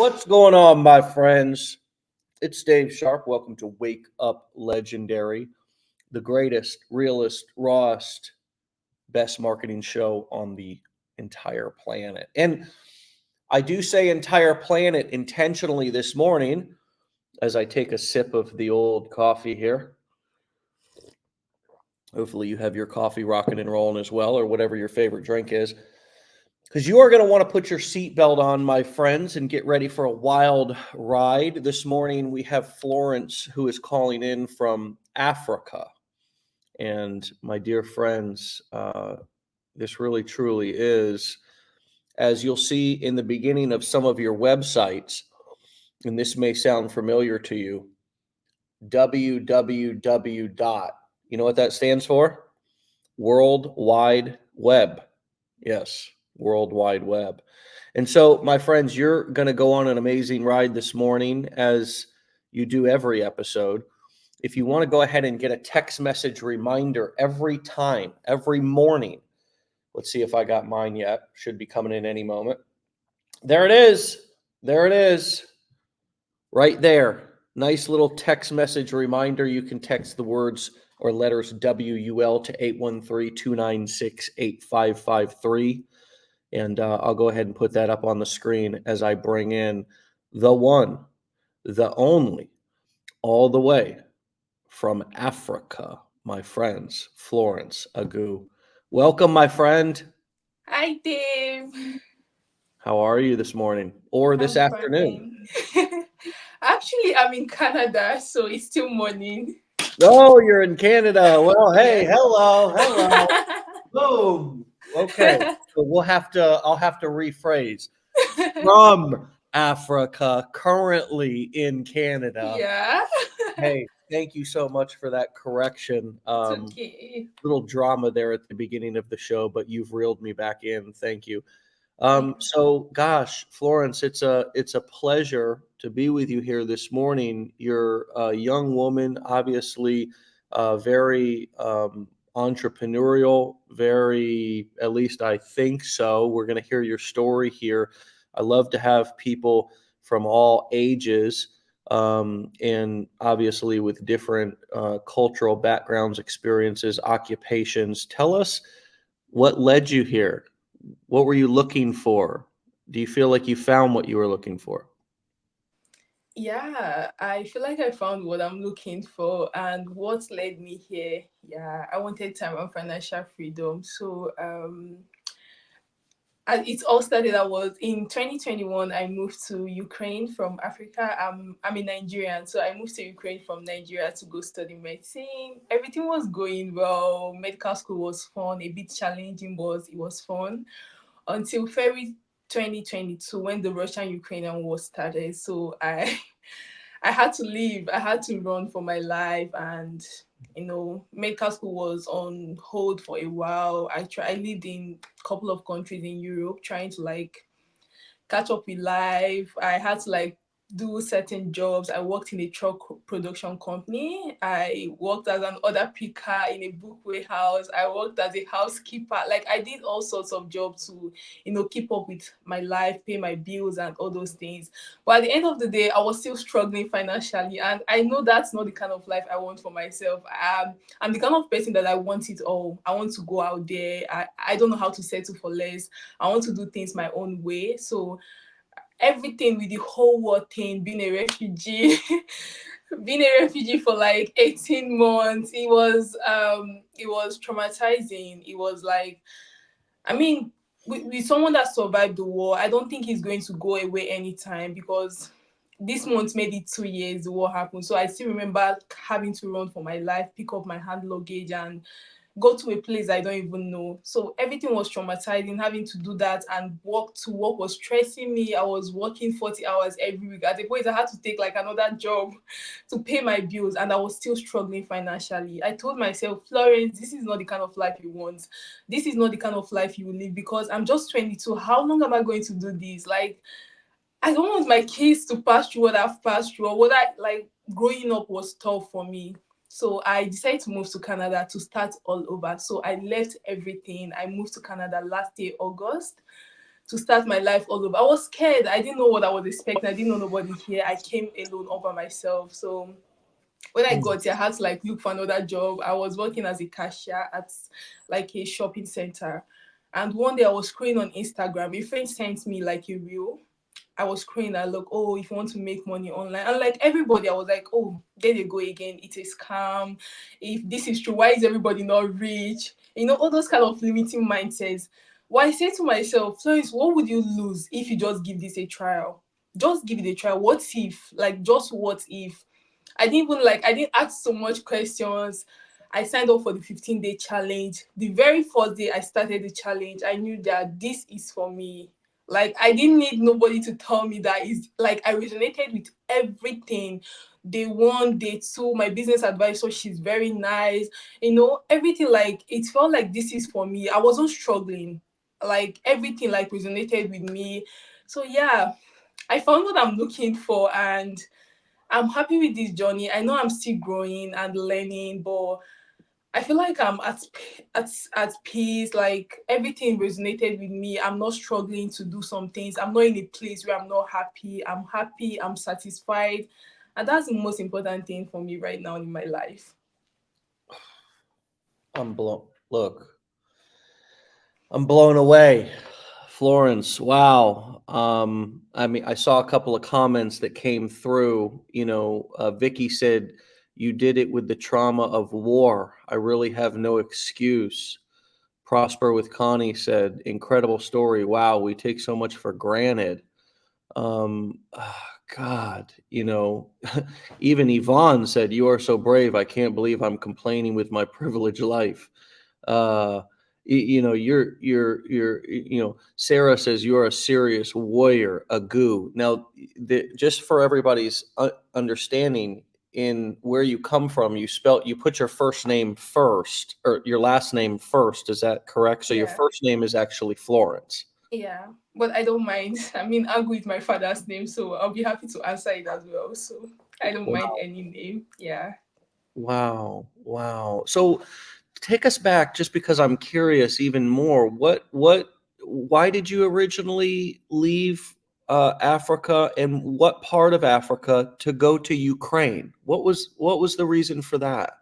What's going on, my friends? It's Dave Sharpe. Welcome to Wake Up Legendary, the greatest, realest, rawest, best marketing show on the entire planet. And I do say entire planet intentionally this morning as I take a sip of the old coffee here. Hopefully, you have your coffee rocking and rolling as well, or whatever your favorite drink is. Because you are going to want to put your seatbelt on, my friends, and get ready for a wild ride. This morning, we have Florence, who is calling in from Africa. And my dear friends, this really truly is, as you'll see in the beginning of some of your websites, and this may sound familiar to you, www dot. You know what that stands for? World Wide Web. Yes. World Wide Web. And so, my friends, you're going to go on an amazing ride this morning, as you do every episode. If you want to go ahead and get a text message reminder every time, every morning, let's see if I got mine yet. Should be coming in any moment. There it is. There it is. Right there. Nice little text message reminder. You can text the words or letters WUL to 813-296-8553. And I'll go ahead and put that up on the screen as I bring in the one, the only, all the way from Africa, my friends, Florence Agu. Welcome, my friend. Hi, Dave. How are you this morning or this I'm afternoon? fine. Actually, I'm in Canada, so it's still morning. Oh, you're in Canada. Well, hey, Yes. hello, hello. Boom. Okay. So I'll have to rephrase. From Africa, currently in Canada. Yeah. Hey, thank you so much for that correction. It's okay. Little drama there at the beginning of the show, but you've reeled me back in. Thank you. Yeah. So gosh, Florence, it's a pleasure to be with you here this morning. You're a young woman, obviously, very entrepreneurial, very, at least I think so. We're going to hear your story here. I love to have people from all ages, and obviously with different cultural backgrounds, experiences, occupations. Tell us what led you here. What were you looking for? Do you feel like you found what you were looking for? Yeah, I feel like I found what I'm looking for and what led me here. Yeah, I wanted time and financial freedom. And it all started. I was in 2021. I moved to Ukraine from Africa. I'm a Nigerian, so I moved to Ukraine from Nigeria to go study medicine. Everything was going well. Medical school was fun, a bit challenging, but it was fun until February 2022 when the Russian-Ukrainian war started. So I I had to leave. I had to run for my life, and medical school was on hold for a while. I lived in a couple of countries in Europe trying to catch up with life. I had to do certain jobs. I worked in a truck production company. I worked as an order picker in a book warehouse. I worked as a housekeeper. Like I did all sorts of jobs to, keep up with my life, pay my bills and all those things. But at the end of the day, I was still struggling financially. And I know that's not the kind of life I want for myself. I'm the kind of person that I want it all. I want to go out there. I don't know how to settle for less. I want to do things my own way. So everything with the whole world thing, being a refugee, being a refugee for like 18 months, it was traumatizing. It was like, I mean, with someone that survived the war, I don't think he's going to go away anytime because this month made it 2 years the war happened. So I still remember having to run for my life, pick up my hand luggage and go to a place I don't even know. So everything was traumatizing. Having to do that and work to work was stressing me. I was working 40 hours every week. At the point I had to take like another job to pay my bills, and I was still struggling financially. I told myself, Florence, this is not the kind of life you want. This is not the kind of life you will live because I'm just 22. How long am I going to do this? Like, I don't want my kids to pass through what I've passed through or what I like. Growing up was tough for me. So I decided to move to Canada to start all over. So I left everything. I moved to Canada last year, August. to start my life all over. I was scared. I didn't know what I was expecting. I didn't know nobody here. I came alone all by myself. So when I got here, I had to like look for another job. I was working as a cashier at like a shopping center. And one day I was scrolling on Instagram. A friend sent me like a reel. I was scrolling and look, oh, if you want to make money online. And like everybody, I was like, oh, there they go again. It's a scam. If this is true, why is everybody not rich? You know, all those kind of limiting mindsets. Well, I say to myself, Florence, what would you lose if you just give this a trial? Just give it a try. What if? Like, just what if? I didn't ask so much questions. I signed up for the 15-day challenge. The very first day I started the challenge, I knew that this is for me. Like I didn't need nobody to tell me that is like I resonated with everything. Day one, day two, my business advisor, she's very nice. You know, everything like it felt like this is for me. I wasn't struggling. Like everything like resonated with me. So yeah, I found what I'm looking for and I'm happy with this journey. I know I'm still growing and learning, but I feel like I'm at peace. Like everything resonated with me. I'm not struggling to do some things. I'm not in a place where I'm not happy. I'm happy. I'm satisfied, and that's the most important thing for me right now in my life. I'm blown. Look, I'm blown away. Florence, wow. I mean, I saw a couple of comments that came through. Vicky said, you did it with the trauma of war. I really have no excuse. Prosper with Connie said, incredible story. Wow, we take so much for granted. God, even Yvonne said, you are so brave. I can't believe I'm complaining with my privileged life. uh Sarah says you're a serious warrior, Agu. Now, just for everybody's understanding, in where you come from, you put your first name first, or your last name first, is that correct? So your Yeah, first name is actually Florence. yeah, but I don't mind. I mean, Agu is my father's name, so I'll be happy to answer it as well. So I don't mind any name. Yeah. Wow, wow. So take us back, just because I'm curious even more. Why did you originally leave Africa, and what part of Africa to go to Ukraine? What was the reason for that?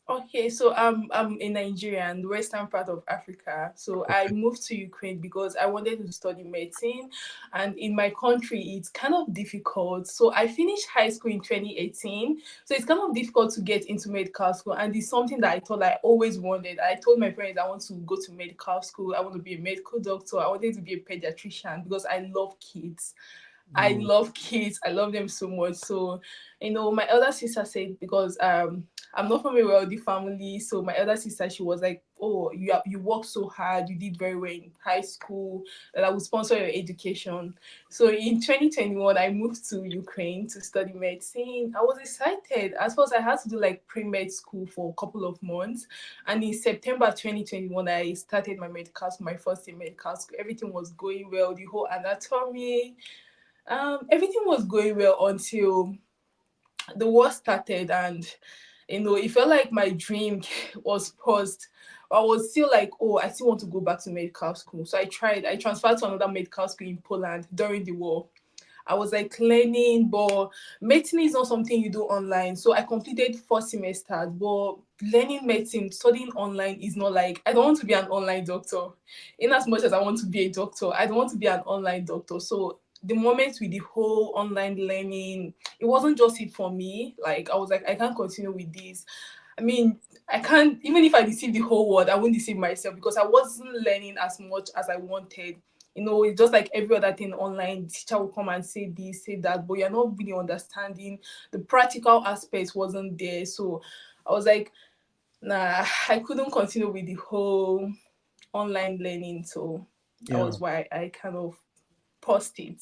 Okay, so I'm in Nigeria, the western part of Africa. So I Okay. moved to Ukraine because I wanted to study medicine, and in my country it's kind of difficult. So I finished high school in 2018. So it's kind of difficult to get into medical school, and it's something that I thought I always wanted. I told my parents I want to go to medical school. I want to be a medical doctor. I wanted to be a pediatrician because I love kids. I Mm, love kids. I love them so much. So, my elder sister said because I'm not from a wealthy family, so my elder sister, she was like, "Oh, you worked so hard. You did very well in high school. That I would sponsor your education." So in 2021, I moved to Ukraine to study medicine. I was excited. At first, I had to do like pre-med school for a couple of months, and in September 2021, I started my first year medical school. Everything was going well. The whole anatomy, everything was going well until the war started, and it felt like my dream was paused. I was still like, oh, I still want to go back to medical school. So I transferred to another medical school in Poland during the war. I was like learning, but medicine is not something you do online. So I completed 4 semesters, but learning medicine, studying online is not like, I don't want to be an online doctor. In as much as I want to be a doctor, I don't want to be an online doctor. So the moment with the whole online learning, it wasn't just it for me. Like I was like, I can't continue with this. I mean, I can't, even if I deceive the whole world, I won't deceive myself because I wasn't learning as much as I wanted. It's just like every other thing online. The teacher will come and say this, say that, but you're not really understanding. The practical aspects wasn't there. So I was like, nah, I couldn't continue with the whole online learning. So that yeah. was why I kind of paused it.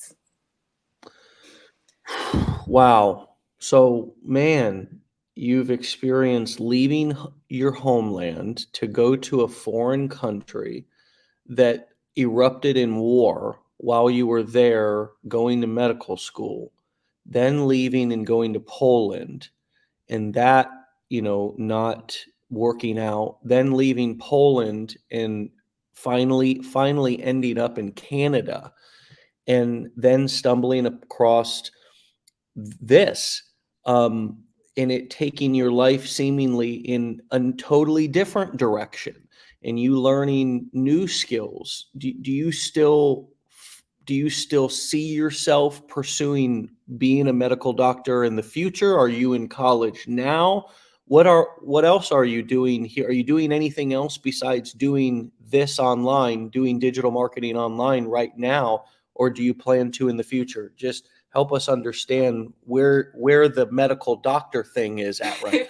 Wow. So, man, you've experienced leaving your homeland to go to a foreign country that erupted in war while you were there going to medical school, then leaving and going to Poland, and that, not working out, then leaving Poland and finally ending up in Canada, and then stumbling across this, um, and it taking your life seemingly in a totally different direction, and you learning new skills. Do you still see yourself pursuing being a medical doctor in the future? Are you in college now? What else are you doing here? Are you doing anything else besides doing this online, doing digital marketing online right now, or do you plan to in the future? Just help us understand where the medical doctor thing is at right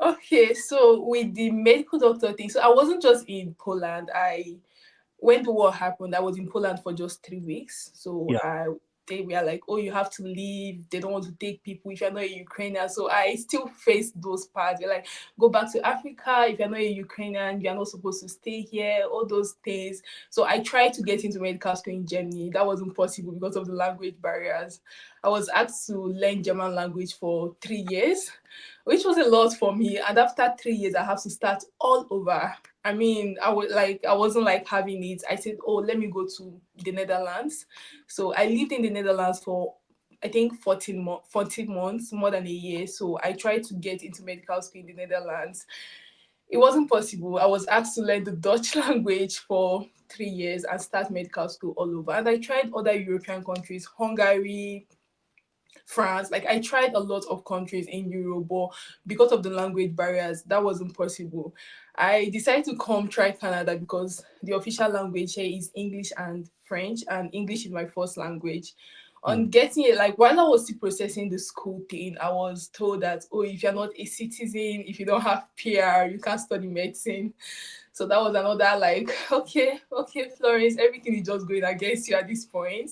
Okay, so with the medical doctor thing, so I wasn't just in Poland. I When the war happened, I was in Poland for just 3 weeks. So now. they were like, "Oh, you have to leave. They don't want to take people if you're not a Ukrainian." So I still faced those parts. They're like, "Go back to Africa. If you're not a Ukrainian, you're not supposed to stay here." All those things. So I tried to get into medical school in Germany. That wasn't possible because of the language barriers. I was asked to learn German language for 3 years, which was a lot for me. And after 3 years, I have to start all over. I mean, I wasn't like having it. I said, "Oh, let me go to the Netherlands." So I lived in the Netherlands for I think 14 months, more than a year. So I tried to get into medical school in the Netherlands. It wasn't possible. I was asked to learn the Dutch language for 3 years and start medical school all over. And I tried other European countries, Hungary, France. Like I tried a lot of countries in Europe, but because of the language barriers, that wasn't possible. I decided to come try Canada because the official language here is English and French, and English is my first language. On Mm. getting it, like while I was still processing the school thing, I was told that, "Oh, if you're not a citizen, if you don't have PR, you can't study medicine." So that was another like, okay, Florence, everything is just going against you at this point.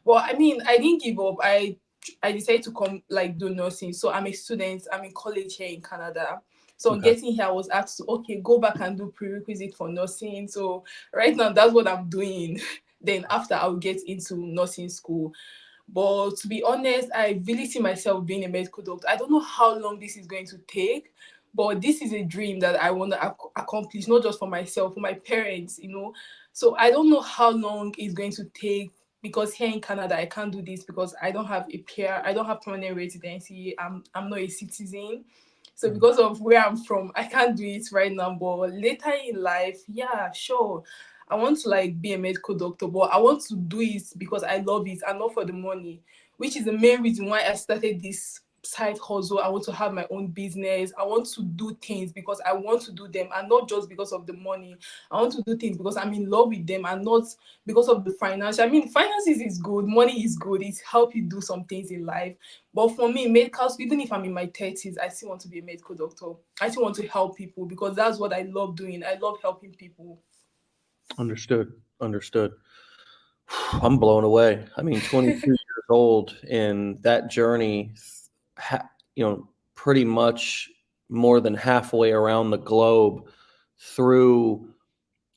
Well, I mean, I didn't give up. I decided to come like do nursing. So I'm a student. I'm in college here in Canada. So on Okay. getting here, I was asked to go back and do prerequisite for nursing. So right now, that's what I'm doing. Then after, I'll get into nursing school. But to be honest, I really see myself being a medical doctor. I don't know how long this is going to take, but this is a dream that I want to accomplish, not just for myself, for my parents. So I don't know how long it's going to take because here in Canada, I can't do this because I don't have a PR, I don't have permanent residency, I'm not a citizen. So Mm. because of where I'm from, I can't do it right now. But later in life, yeah, sure. I want to like be a medical doctor, but I want to do it because I love it and not for the money, which is the main reason why I started this side hustle. I want to have my own business. I want to do things because I want to do them and not just because of the money. I want to do things because I'm in love with them and not because of the financial. I mean, finances is good, money is good. It helps you do some things in life. But for me, medical, even if I'm in my 30s, I still want to be a medical doctor. I still want to help people because that's what I love doing. I love helping people. Understood. Understood. I'm blown away. I mean, 22 years old, and that journey, pretty much more than halfway around the globe, through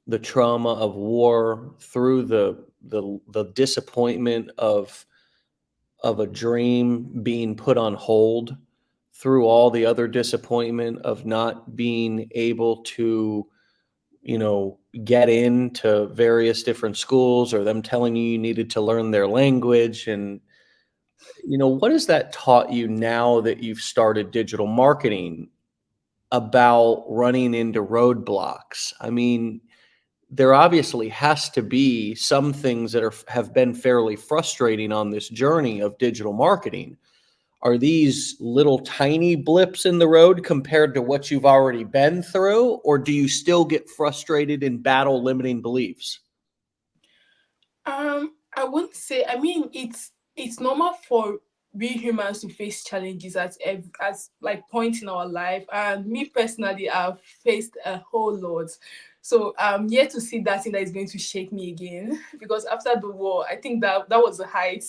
the trauma of war, through the disappointment of a dream being put on hold, through all the other disappointment of not being able to, get into various different schools, or them telling you needed to learn their language. And, what has that taught you now that you've started digital marketing about running into roadblocks? I mean, there obviously has to be some things that have been fairly frustrating on this journey of digital marketing. Are these little tiny blips in the road compared to what you've already been through, or do you still get frustrated and battle limiting beliefs? I wouldn't say. I mean, it's normal for we humans to face challenges as like points in our life. And me personally, I've faced a whole lot. So I'm yet to see that thing that is going to shake me again. Because after the war, I think that was the height.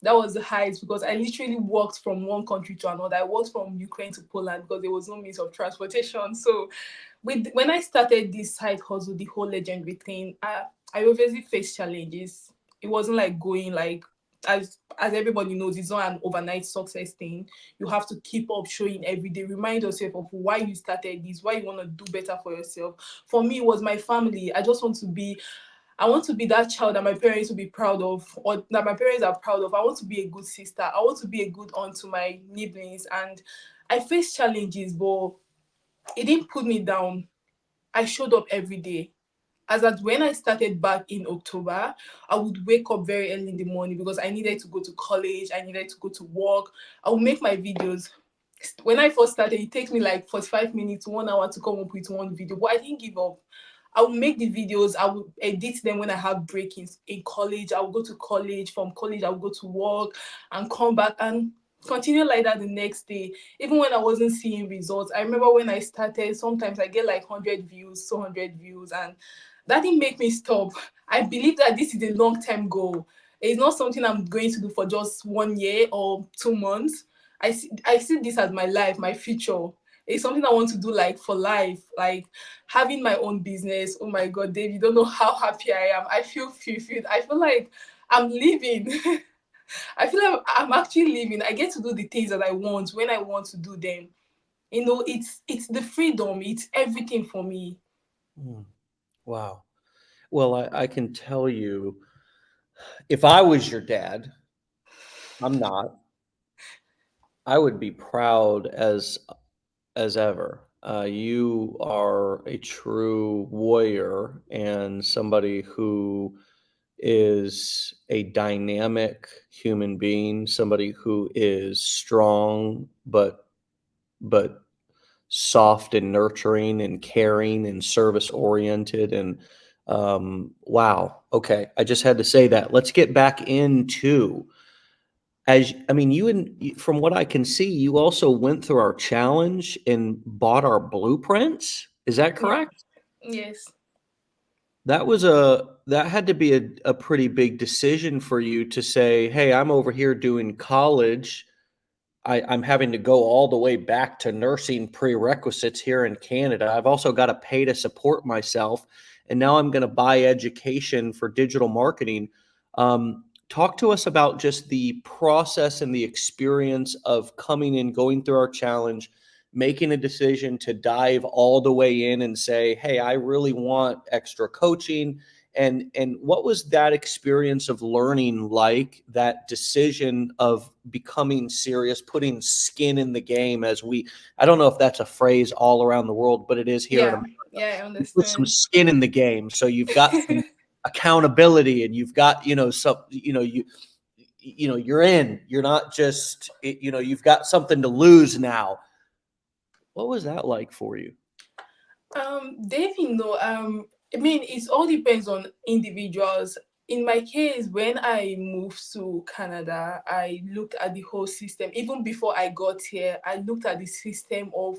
That was the height because I literally walked from one country to another. I walked from Ukraine to Poland because there was no means of transportation. So when I started this side hustle, the whole legendary thing, I obviously faced challenges. It wasn't like going like as everybody knows, it's not an overnight success thing. You have to keep up showing every day, remind yourself of why you started this, why you want to do better for yourself. For me, it was my family. I want to be that child that my parents will be proud of, or that my parents are proud of. I want to be a good sister. I want to be a good aunt to my siblings. And I faced challenges, but it didn't put me down. I showed up every day. As at when I started back in October, I would wake up very early in the morning because I needed to go to college, I needed to go to work. I would make my videos. When I first started, it takes me like 45 minutes, 1 hour to come up with one video, but I didn't give up. I would make the videos, I would edit them when I have break in college. I would go to college. From college, I would go to work and come back and continue like that the next day. Even when I wasn't seeing results, I remember when I started, sometimes I get like 100 views, 200 views, and that didn't make me stop. I believe that this is a long-term goal. It's not something I'm going to do for just 1 year or 2 months. I see this as my life, my future. It's something I want to do like for life, like having my own business. Oh my God, Dave, you don't know how happy I am. I feel fulfilled. I feel like I'm living. I feel like I'm actually living. I get to do the things that I want when I want to do them. It's the freedom. It's everything for me. Mm, wow. Well, I can tell you, if I was your dad, I'm not, I would be proud as ever. You are a true warrior and somebody who is a dynamic human being, somebody who is strong but soft and nurturing and caring and service oriented. And wow, okay, I just had to say that. Let's get back into, as I mean, from what I can see, you also went through our challenge and bought our blueprints. Is that Yeah. correct? Yes. That had to be a pretty big decision for you to say, hey, I'm over here doing college. I'm having to go all the way back to nursing prerequisites here in Canada. I've also got to pay to support myself. And now I'm going to buy education for digital marketing. Talk to us about just the process and the experience of coming in, going through our challenge, making a decision to dive all the way in and say, hey, I really want extra coaching. And what was that experience of learning like, that decision of becoming serious, putting skin in the game, I don't know if that's a phrase all around the world, but it is here in Yeah. America. Yeah, I You put some understand. skin in the game. So you've got some accountability, and you've got, you're in, you're not just, you've got something to lose now. What was that like for you? David, no, I mean, it all depends on individuals. In my case, when I moved to Canada, I looked at the whole system. Even before I got here, I looked at the system of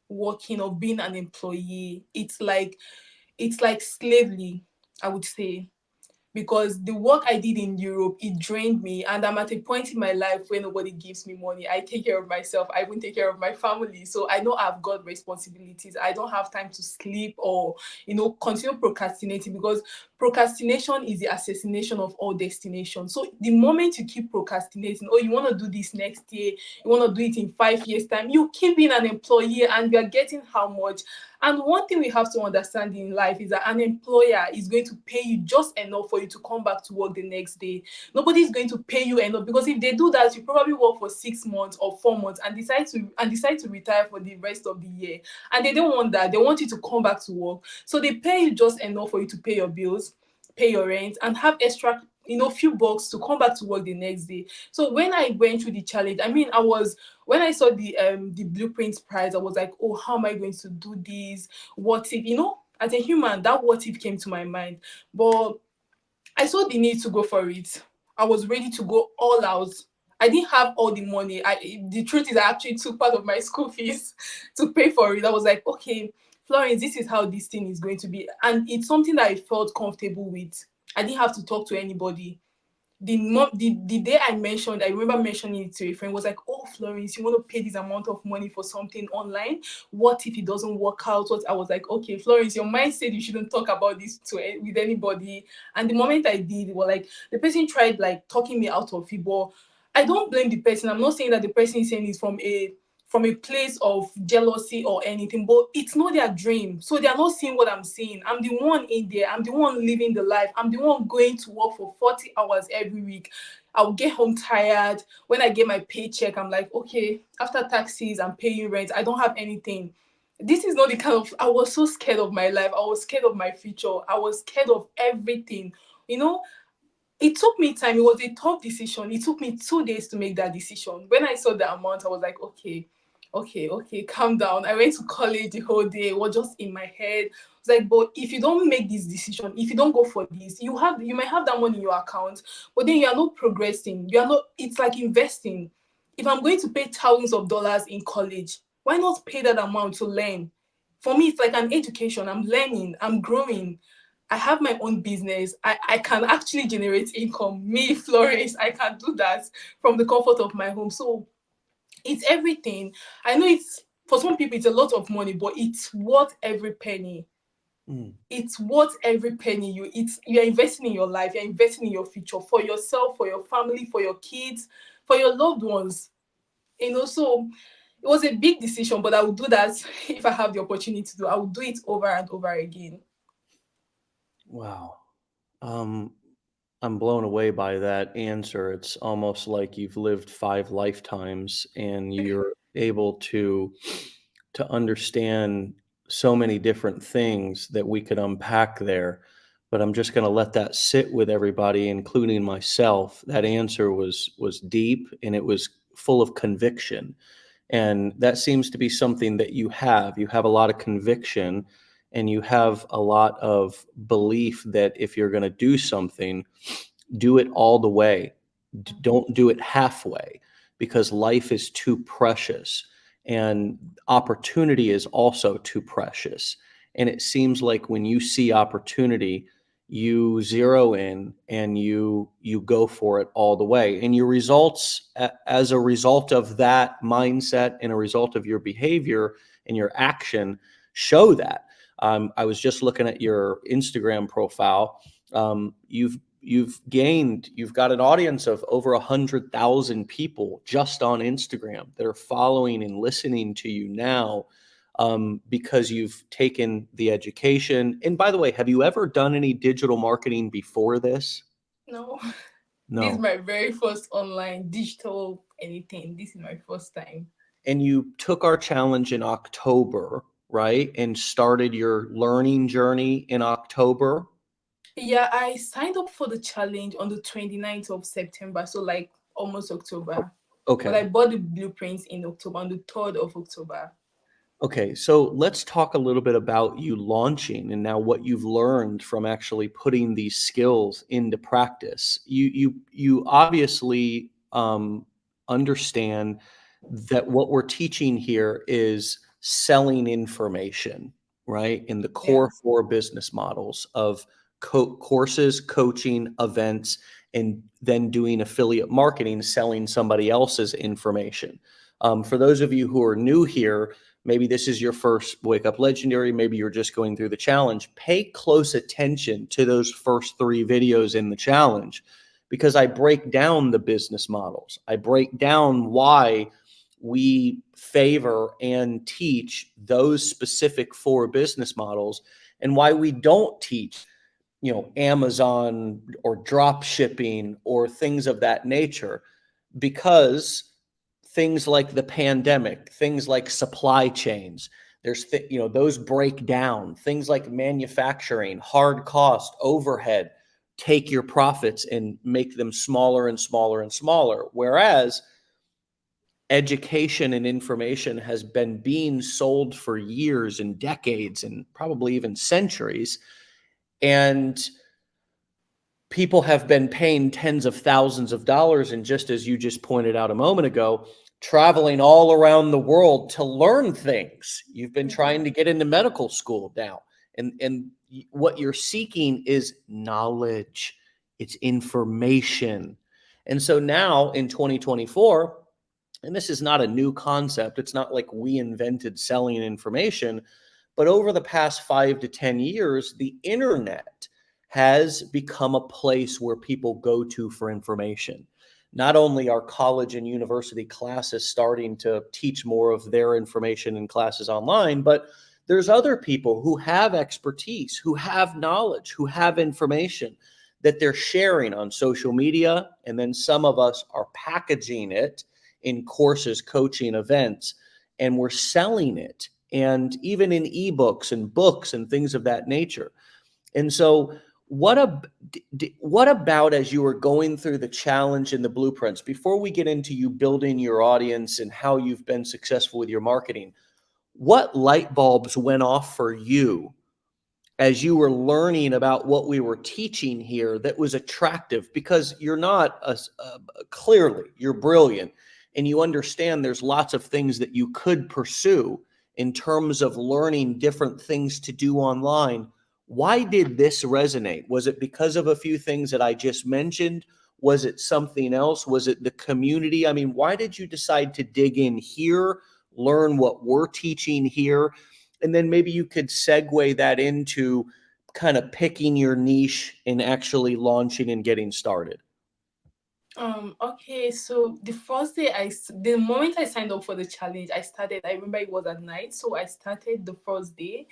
working, of being an employee. It's like slavery, I would say, because the work I did in Europe, it drained me. And I'm at a point in my life where nobody gives me money. I take care of myself. I even take care of my family. So I know I've got responsibilities. I don't have time to sleep or, continue procrastinating, because procrastination is the assassination of all destination. So the moment you keep procrastinating, oh, you want to do this next year, you want to do it in 5 years' time, you keep being an employee and you're getting how much? And one thing we have to understand in life is that an employer is going to pay you just enough for you to come back to work the next day. Nobody is going to pay you enough, because if they do that, you probably work for 6 months or 4 months and decide to retire for the rest of the year. And they don't want that. They want you to come back to work. So they pay you just enough for you to pay your bills, pay your rent, and have extra, few bucks to come back to work the next day. So when I went through the challenge, I mean, when I saw the blueprints price, I was like, oh, how am I going to do this? What if, as a human, that what if came to my mind. But I saw the need to go for it. I was ready to go all out. I didn't have all the money. The truth is, I actually took part of my school fees to pay for it. I was like, okay, Florence, this is how this thing is going to be. And it's something that I felt comfortable with. I didn't have to talk to anybody. the day I remember mentioning it to a friend, was like, oh, Florence, you want to pay this amount of money for something online? What if it doesn't work out? What I was like, okay, Florence, your mind said you shouldn't talk about this with anybody. And the moment I did, well, like the person tried like talking me out of it, but I don't blame the person. I'm not saying that the person is saying it from a place of jealousy or anything, but it's not their dream. So they are not seeing what I'm seeing. I'm the one in there. I'm the one living the life. I'm the one going to work for 40 hours every week. I'll get home tired. When I get my paycheck, I'm like, okay, after taxes, I'm paying rent. I don't have anything. This is not the kind of, I was so scared of my life. I was scared of my future. I was scared of everything. You know, it took me time. It was a tough decision. It took me 2 days to make that decision. When I saw the amount, I was like, okay, calm down. I went to college the whole day. It was just in my head. It's like, but if you don't make this decision, if you don't go for this, you might have that money in your account, but then you are not progressing. You are not, it's like investing. If I'm going to pay thousands of dollars in college, why not pay that amount to learn? For me, it's like an education. I'm learning, I'm growing. I have my own business. I can actually generate income. Me, Florence, I can do that from the comfort of my home. So it's everything. I know it's, for some people it's a lot of money, but it's worth every penny. Mm. It's worth every penny. You're investing in your life, you're investing in your future, for yourself, for your family, for your kids, for your loved ones. So it was a big decision, but I would do that if I have the opportunity to do. I would do it over and over again. Wow. Um, I'm blown away by that answer. It's almost like you've lived 5 lifetimes and you're able to understand so many different things that we could unpack there. But I'm just going to let that sit with everybody, including myself. That answer was deep and it was full of conviction. And that seems to be something that you have. You have a lot of conviction and you have a lot of belief that if you're going to do something, do it all the way. Don't do it halfway because life is too precious and opportunity is also too precious. And it seems like when you see opportunity, you zero in and you go for it all the way. And your results as a result of that mindset and a result of your behavior and your action show that. I was just looking at your Instagram profile. You've got an audience of over 100,000 people just on Instagram that are following and listening to you now, because you've taken the education. And by the way, have you ever done any digital marketing before this? No, this is No. my very first online digital anything. This is my first time. And you took our challenge in October, right? And started your learning journey in October. Yeah, I signed up for the challenge on the 29th of September, so like almost October. But I Okay. bought the blueprints in October, on the 3rd of October. Okay, so let's talk a little bit about you launching and now what you've learned from actually putting these skills into practice. You obviously understand that what we're teaching here is selling information, right? In the Yeah. core 4 business models of courses, coaching, events, and then doing affiliate marketing, selling somebody else's information. For those of you who are new here, maybe this is your first Wake Up Legendary. Maybe you're just going through the challenge. Pay close attention to those first 3 videos in the challenge because I break down the business models. I break down why we favor and teach those specific 4 business models and why we don't teach, Amazon or drop shipping or things of that nature, because things like the pandemic, things like supply chains, those break down. Things like manufacturing, hard cost, overhead, take your profits and make them smaller and smaller and smaller. Whereas education and information has been being sold for years and decades and probably even centuries. And people have been paying tens of thousands of dollars, and just as you just pointed out a moment ago, traveling all around the world to learn things. You've been trying to get into medical school now, and what you're seeking is knowledge. it's information. And so now in 2024, and this is not a new concept, it's not like we invented selling information, but over the past 5 to 10 years, the internet has become a place where people go to for information. Not only are college and university classes starting to teach more of their information in classes online, but there's other people who have expertise, who have knowledge, who have information that they're sharing on social media. And then some of us are packaging it in courses, coaching, events, and we're selling it. And even in ebooks and books and things of that nature. And so what about as you were going through the challenge and the blueprints, before we get into you building your audience and how you've been successful with your marketing, what light bulbs went off for you as you were learning about what we were teaching here that was attractive? Because you're not clearly, you're brilliant and you understand there's lots of things that you could pursue in terms of learning different things to do online. Why did this resonate? Was it because of a few things that I just mentioned? Was it something else? Was it the community? I mean, why did you decide to dig in here, learn what we're teaching here? And then maybe you could segue that into kind of picking your niche and actually launching and getting started. Okay, so the first day the moment I signed up for the challenge, I remember it was at night, so I started the first day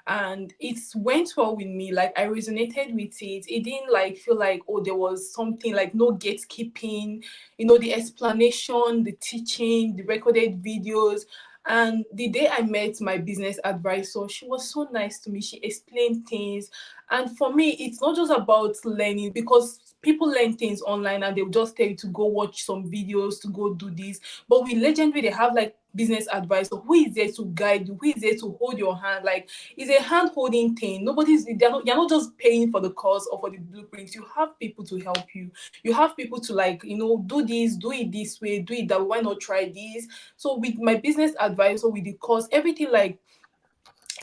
and it went well with me. Like I resonated with it. It didn't like feel like, oh, there was something like no gatekeeping, the explanation, the teaching, the recorded videos. And the day I met my business advisor, she was so nice to me. She explained things. And for me, it's not just about learning, because people learn things online and they'll just tell you to go watch some videos, to go do this. But with Legendary, they have like business advisor who is there to guide you, who is there to hold your hand. Like it's a hand holding thing. You're not just paying for the course or for the blueprints. You have people to help you. You have people to like, do this, do it this way, do it that way. Why not try this? So with my business advisor, with the course, everything like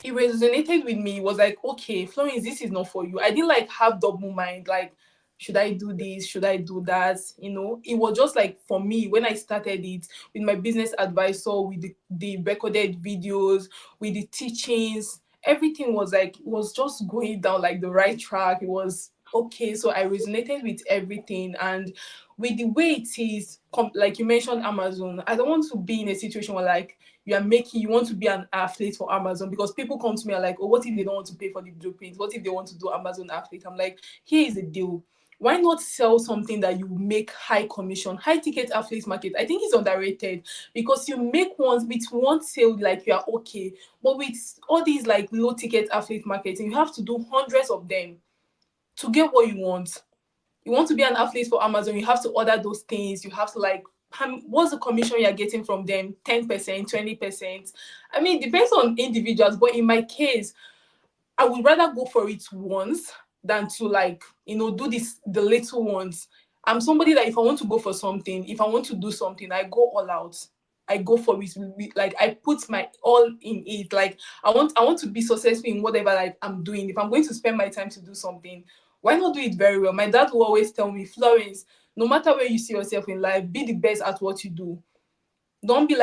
it resonated with me. It was like, okay, Florence, this is not for you. I didn't like have double mind, like, should I do this? Should I do that? It was just like for me when I started it with my business advisor, with the recorded videos, with the teachings, everything was like, it was just going down like the right track. It was okay. So I resonated with everything. And with the way it is, like you mentioned Amazon, I don't want to be in a situation where like you want to be an athlete for Amazon, because people come to me and like, oh, what if they don't want to pay for the blueprint? What if they want to do Amazon athlete? I'm like, here is the deal. Why not sell something that you make high commission, high ticket affiliate market? I think it's underrated, because you make with one sale, like you are okay. But with all these like low ticket affiliate marketing, you have to do hundreds of them to get what you want. You want to be an athlete for Amazon, you have to order those things. You have to like, what's the commission you're getting from them? 10%, 20%. I mean, it depends on individuals, but in my case, I would rather go for it once than to like, do the little ones. I'm somebody that if I want to go for something, if I want to do something, I go all out. I go for it. Like I put my all in it. Like I want to be successful in whatever like I'm doing. If I'm going to spend my time to do something, why not do it very well? My dad will always tell me, Florence, no matter where you see yourself in life, be the best at what you do. Don't be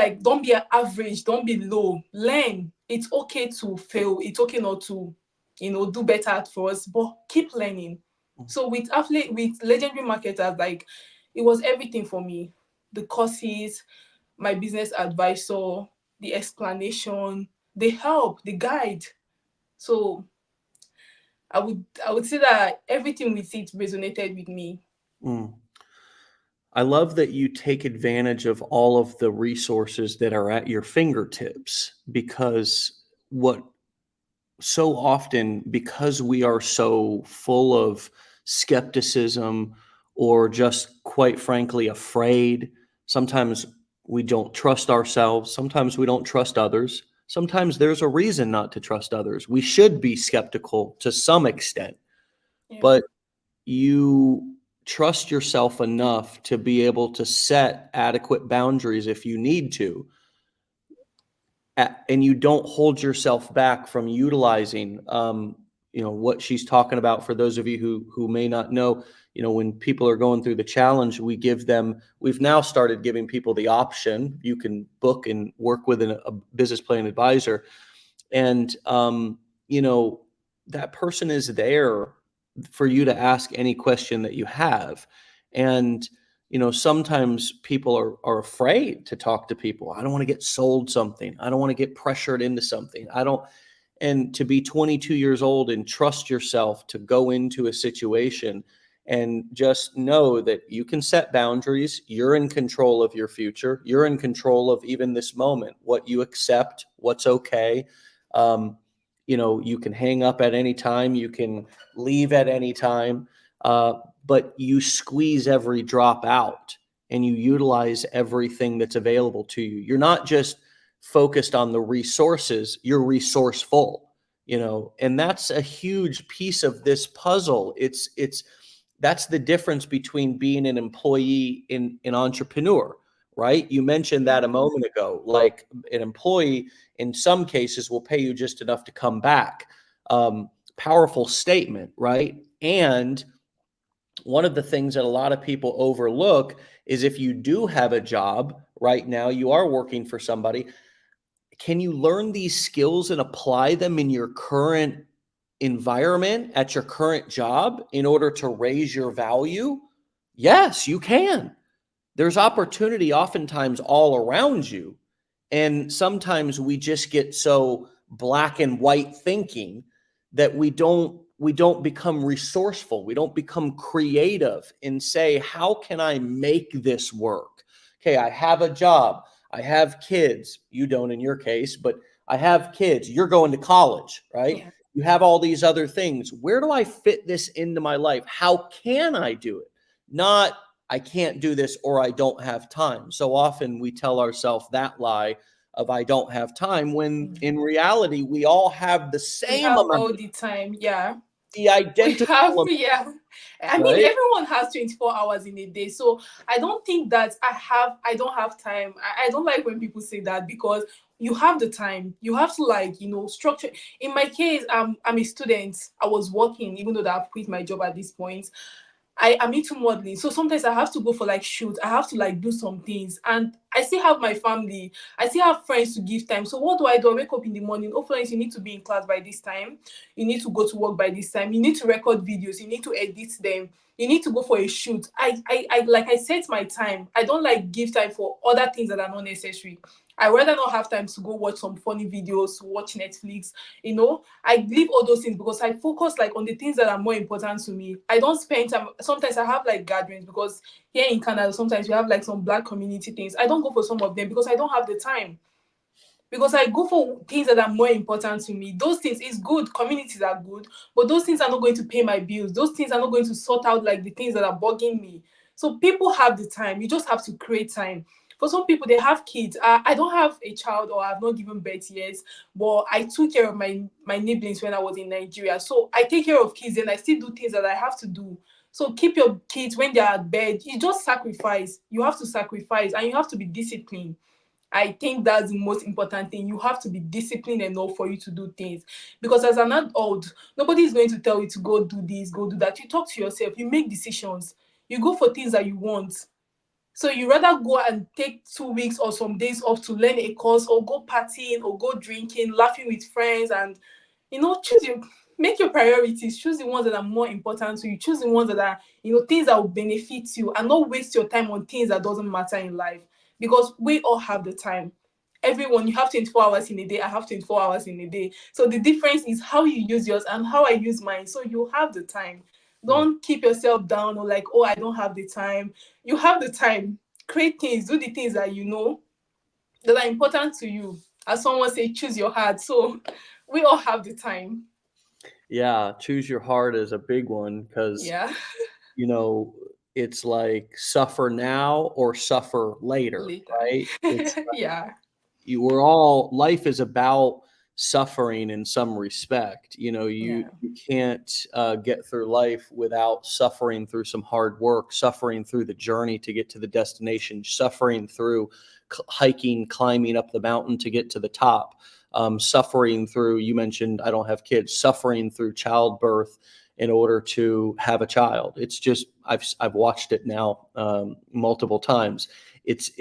average, don't be low. Learn. It's okay to fail. It's okay not to, do better at first, but keep learning. So with legendary marketers, like it was everything for me. The courses, my business advisor, the explanation, the help, the guide. So I would say that everything with it resonated with me. Mm. I love that you take advantage of all of the resources that are at your fingertips, because what so often, because we are so full of skepticism or just quite frankly afraid, sometimes we don't trust ourselves, sometimes we don't trust others, sometimes there's a reason not to trust others. We should be skeptical to some extent, Yeah. but you trust yourself enough to be able to set adequate boundaries if you need to, and you don't hold yourself back from utilizing, what she's talking about. For those of you who may not know, when people are going through the challenge, we've now started giving people the option. You can book and work with a business plan advisor. And, that person is there for you to ask any question that you have. And, sometimes people are afraid to talk to people. I don't want to get sold something. I don't want to get pressured into something. And to be 22 years old and trust yourself to go into a situation and just know that you can set boundaries. You're in control of your future. You're in control of even this moment, what you accept, what's okay. You can hang up at any time. You can leave at any time. But you squeeze every drop out and you utilize everything that's available to you. You're not just focused on the resources, you're resourceful, and that's a huge piece of this puzzle. That's the difference between being an employee and an entrepreneur, right? You mentioned that a moment ago. Like, an employee in some cases will pay you just enough to come back. Powerful statement, right? And one of the things that a lot of people overlook is, if you do have a job right now, you are working for somebody, can you learn these skills and apply them in your current environment at your current job in order to raise your value? Yes, you can. There's opportunity oftentimes all around you. And sometimes we just get so black and white thinking that we don't become resourceful. We don't become creative and say, how can I make this work? Okay, I have a job. I have kids. You don't in your case, but I have kids. You're going to college, right? Yeah. You have all these other things. Where do I fit this into my life? How can I do it? Not, I can't do this or I don't have time. So often we tell ourselves that lie of I don't have time, when in reality, we all have the We same have amount, all the time. Yeah. the We identical have, amount, yeah. I mean, right? everyone has 24 hours in a day. So I don't think that I don't have time. I don't like when people say that, because you have the time. You have to, like, structure. In my case, I'm a student. I was working, even though I've quit my job at this point. I am into modeling. So sometimes I have to go for like shoots. I have to like do some things. And I still have my family. I still have friends to give time. So what do? I wake up in the morning. Oh, friends, you need to be in class by this time. You need to go to work by this time. You need to record videos. You need to edit them. You need to go for a shoot. I like, I set my time. I don't like give time for other things that are not necessary. I rather not have time to go watch some funny videos, watch Netflix. I leave all those things because I focus like on the things that are more important to me. I don't spend time. Sometimes I have like gatherings, because here in Canada, sometimes we have like some black community things. I don't go for some of them because I don't have the time. Because I go for things that are more important to me. Those things is good. Communities are good, but those things are not going to pay my bills. Those things are not going to sort out like the things that are bugging me. So people have the time. You just have to create time. For some people, they have kids. I don't have a child, or I've not given birth yet, but I took care of my nibblings when I was in Nigeria. So I take care of kids, and I still do things that I have to do. So keep your kids when they are at bed. You just sacrifice. You have to sacrifice, and you have to be disciplined. I think that's the most important thing. You have to be disciplined enough for you to do things. Because as an adult, nobody is going to tell you to go do this, go do that. You talk to yourself, you make decisions, you go for things that you want. So you rather go and take 2 weeks or some days off to learn a course, or go partying, or go drinking, laughing with friends, and choose your make your priorities. Choose the ones that are more important to you. Choose the ones that are, things that will benefit you, and not waste your time on things that doesn't matter in life. Because we all have the time. Everyone, you have 24 hours in a day. I have 24 hours in a day. So the difference is how you use yours and how I use mine. So you have the time. Don't keep yourself down, or like, oh, I don't have the time. You have the time. Create things, do the things that you know that are important to you. As someone say, choose your heart. So we all have the time. Yeah, choose your heart is a big one, because Yeah. you know, it's like suffer now or suffer later, Later. right? It's Yeah. life is about suffering in some respect. Yeah. You can't get through life without suffering through some hard work, suffering through the journey to get to the destination, suffering through hiking, climbing up the mountain to get to the top. suffering through, you mentioned, I don't have kids, suffering through childbirth in order to have a child. It's just, I've watched it now multiple times. It's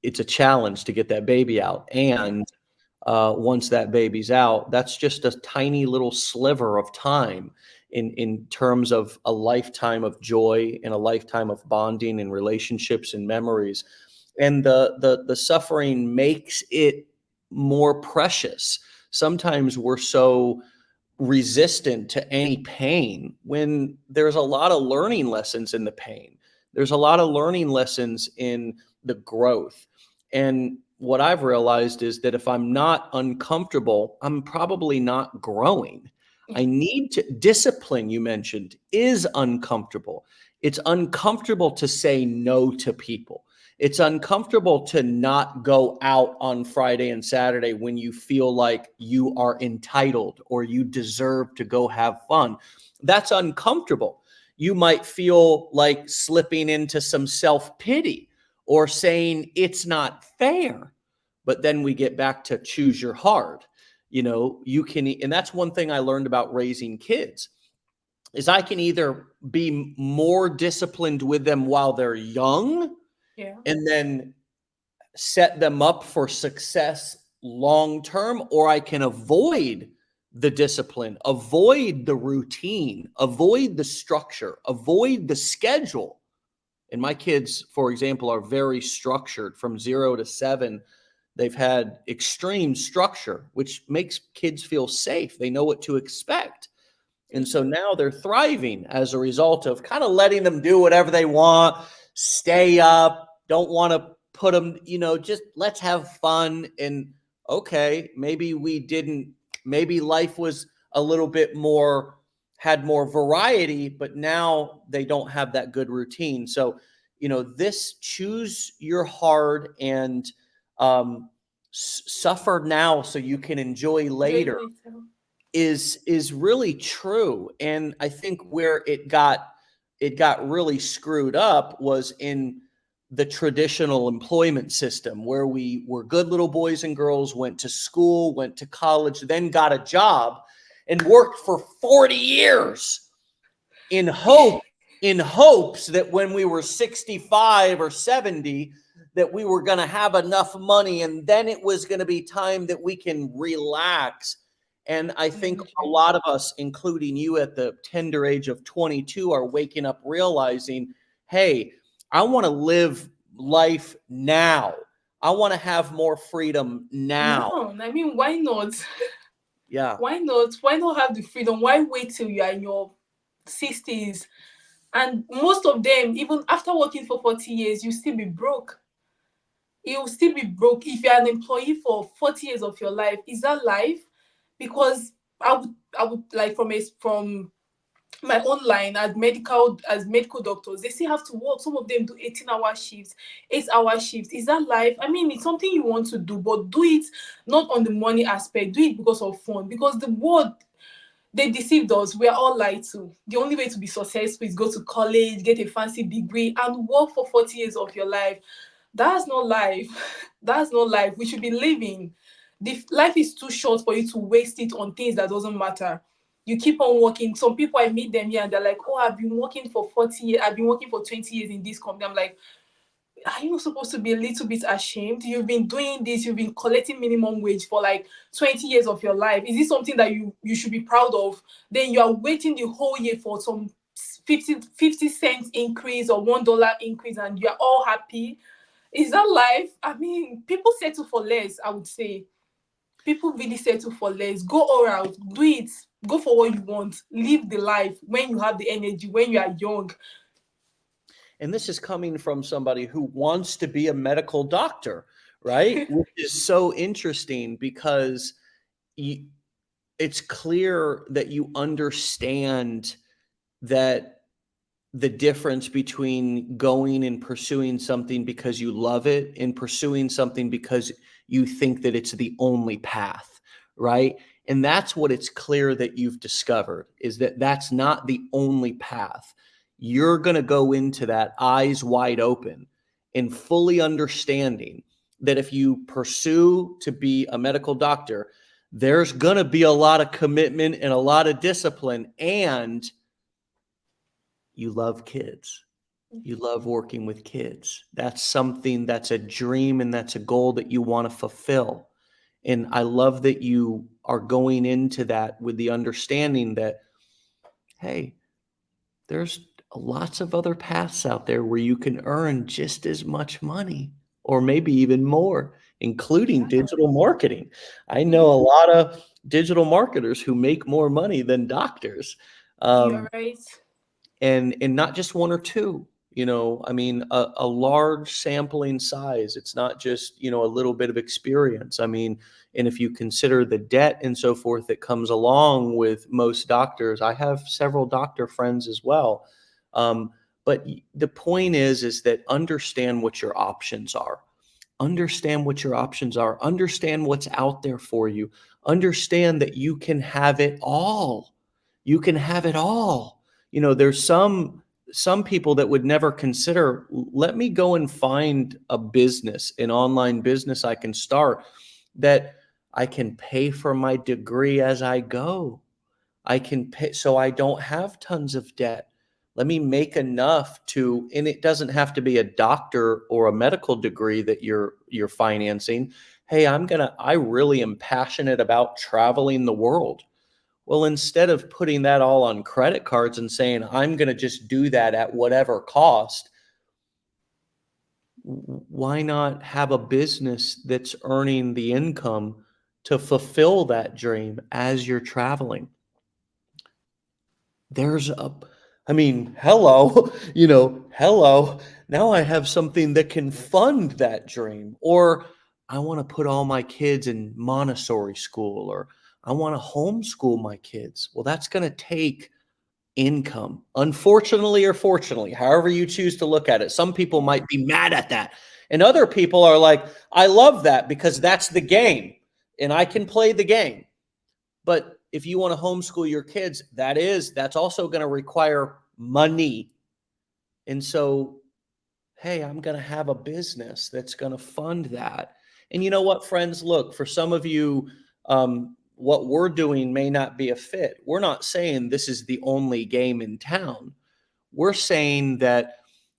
a challenge to get that baby out. And once that baby's out, that's just a tiny little sliver of time in terms of a lifetime of joy and a lifetime of bonding and relationships and memories. And the suffering makes it more precious. Sometimes we're so resistant to any pain when there's a lot of learning lessons in the pain. There's a lot of learning lessons in the growth. And what I've realized is that if I'm not uncomfortable, I'm probably not growing. I need to discipline, you mentioned, is uncomfortable. It's uncomfortable to say no to people. It's uncomfortable to not go out on Friday and Saturday when you feel like you are entitled or you deserve to go have fun. That's uncomfortable. You might feel like slipping into some self-pity or saying it's not fair. But then we get back to choose your heart. You can, and that's one thing I learned about raising kids is I can either be more disciplined with them while they're young, Yeah. and then set them up for success long term, or I can avoid the discipline, avoid the routine, avoid the structure, avoid the schedule. And my kids, for example, are very structured from 0 to 7. They've had extreme structure, which makes kids feel safe. They know what to expect. And so now they're thriving as a result of kind of letting them do whatever they want, stay up, don't want to put them, just let's have fun. And okay, maybe maybe life was a little bit more, had more variety, but now they don't have that good routine. So, this choose your hard and suffer now so you can enjoy later is really true. And I think where it got really screwed up was in the traditional employment system, where we were good little boys and girls, went to school, went to college, then got a job and worked for 40 years in hopes that when we were 65 or 70 that we were going to have enough money, and then it was going to be time that we can relax. And I think a lot of us, including you at the tender age of 22, are waking up realizing, hey, I want to live life now. I want to have more freedom now. No, I mean, why not? Yeah. Why not? Why not have the freedom? Why wait till you are in your 60s? And most of them, even after working for 40 years, you still be broke. You'll still be broke if you're an employee for 40 years of your life. Is that life? Because I would like from my own line as medical doctors, they still have to work. Some of them do 18-hour shifts, 8-hour shifts. Is that life? I mean, it's something you want to do, but do it not on the money aspect. Do it because of fun. Because the world, they deceived us. We are all lied to. The only way to be successful is go to college, get a fancy degree, and work for 40 years of your life. That's not life. That's not life. We should be living. Life is too short for you to waste it on things that doesn't matter. You keep on working. Some people, I meet them here and they're like, oh, I've been working for 40 years. I've been working for 20 years in this company. I'm like, are you not supposed to be a little bit ashamed? You've been doing this. You've been collecting minimum wage for like 20 years of your life. Is this something that you should be proud of? Then you are waiting the whole year for some 50 cents increase or $1 increase and you're all happy. Is that life? I mean, people settle for less, I would say. People really settle for less. Go all out, do it, go for what you want, live the life when you have the energy, when you are young. And this is coming from somebody who wants to be a medical doctor, right? Which is so interesting because it's clear that you understand that the difference between going and pursuing something because you love it and pursuing something because you think that it's the only path, right? And that's what it's clear that you've discovered, is that that's not the only path. You're going to go into that eyes wide open and fully understanding that if you pursue to be a medical doctor, there's going to be a lot of commitment and a lot of discipline, and you love kids. You love working with kids. That's something, that's a dream, and that's a goal that you want to fulfill. And I love that you are going into that with the understanding that, hey, there's lots of other paths out there where you can earn just as much money or maybe even more, including digital marketing. I know a lot of digital marketers who make more money than doctors. You're Um, right. and not just one or two. I mean, a large sampling size. It's not just a little bit of experience. I mean, and if you consider the debt and so forth that comes along with most doctors, I have several doctor friends as well. um, but the point is that understand what your options are. Understand what your options are. Understand what's out there for you. Understand that you can have it all. You can have it all. There's some people that would never consider, let me go and find a business, an online business I can start, that I can pay for my degree as I go. I can pay so I don't have tons of debt. Let me make enough to, and it doesn't have to be a doctor or a medical degree that you're financing. Hey, I really am passionate about traveling the world. Well, instead of putting that all on credit cards and saying, I'm going to just do that at whatever cost, why not have a business that's earning the income to fulfill that dream as you're traveling? There's a, I mean, hello, hello. Now I have something that can fund that dream. Or I want to put all my kids in Montessori school, or I want to homeschool my kids. Well, that's going to take income, unfortunately or fortunately, however you choose to look at it. Some people might be mad at that. And other people are like, I love that because that's the game and I can play the game. But if you want to homeschool your kids, that's also going to require money. And so, hey, I'm going to have a business that's going to fund that. And you know what, friends? Look, for some of you, what we're doing may not be a fit. We're not saying this is the only game in town. We're saying that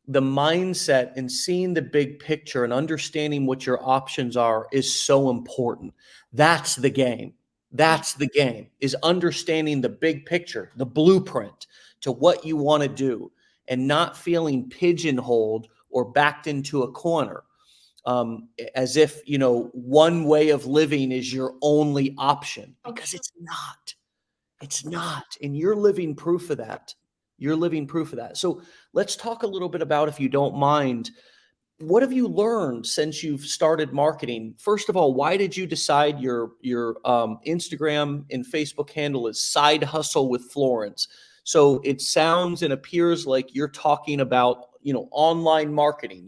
the mindset and seeing the big picture and understanding what your options are is so important. That's the game. That's the game, is understanding the big picture, the blueprint to what you want to do, and not feeling pigeonholed or backed into a corner, as if, one way of living is your only option, because Okay. it's not. It's not. And you're living proof of that. You're living proof of that. So let's talk a little bit about, if you don't mind, what have you learned since you've started marketing? First of all, why did you decide your Instagram and Facebook handle is Side Hustle with Florence? So it sounds and appears like you're talking about, online marketing.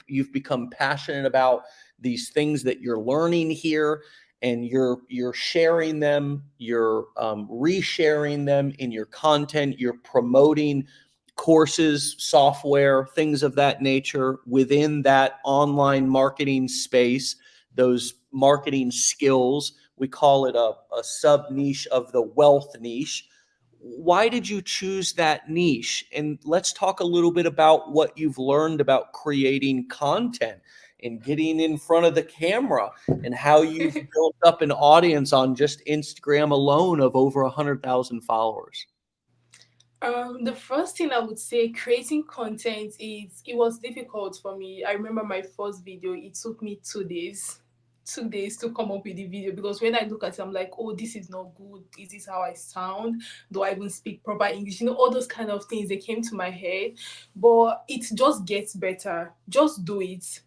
You've become passionate about these things that you're learning here, and you're sharing them, you're resharing them in your content, you're promoting courses, software, things of that nature within that online marketing space, those marketing skills. We call it a sub niche of the wealth niche. Why did you choose that niche? And let's talk a little bit about what you've learned about creating content and getting in front of the camera, and how you've built up an audience on just Instagram alone of over 100,000 followers. The first thing I would say, creating content, is it was difficult for me. I remember my first video, it took me 2 days. 2 days to come up with the video, because when I look at it, I'm like, oh, this is not good. Is this how I sound? Do I even speak proper English? All those kind of things, they came to my head. But it just gets better. Just do it.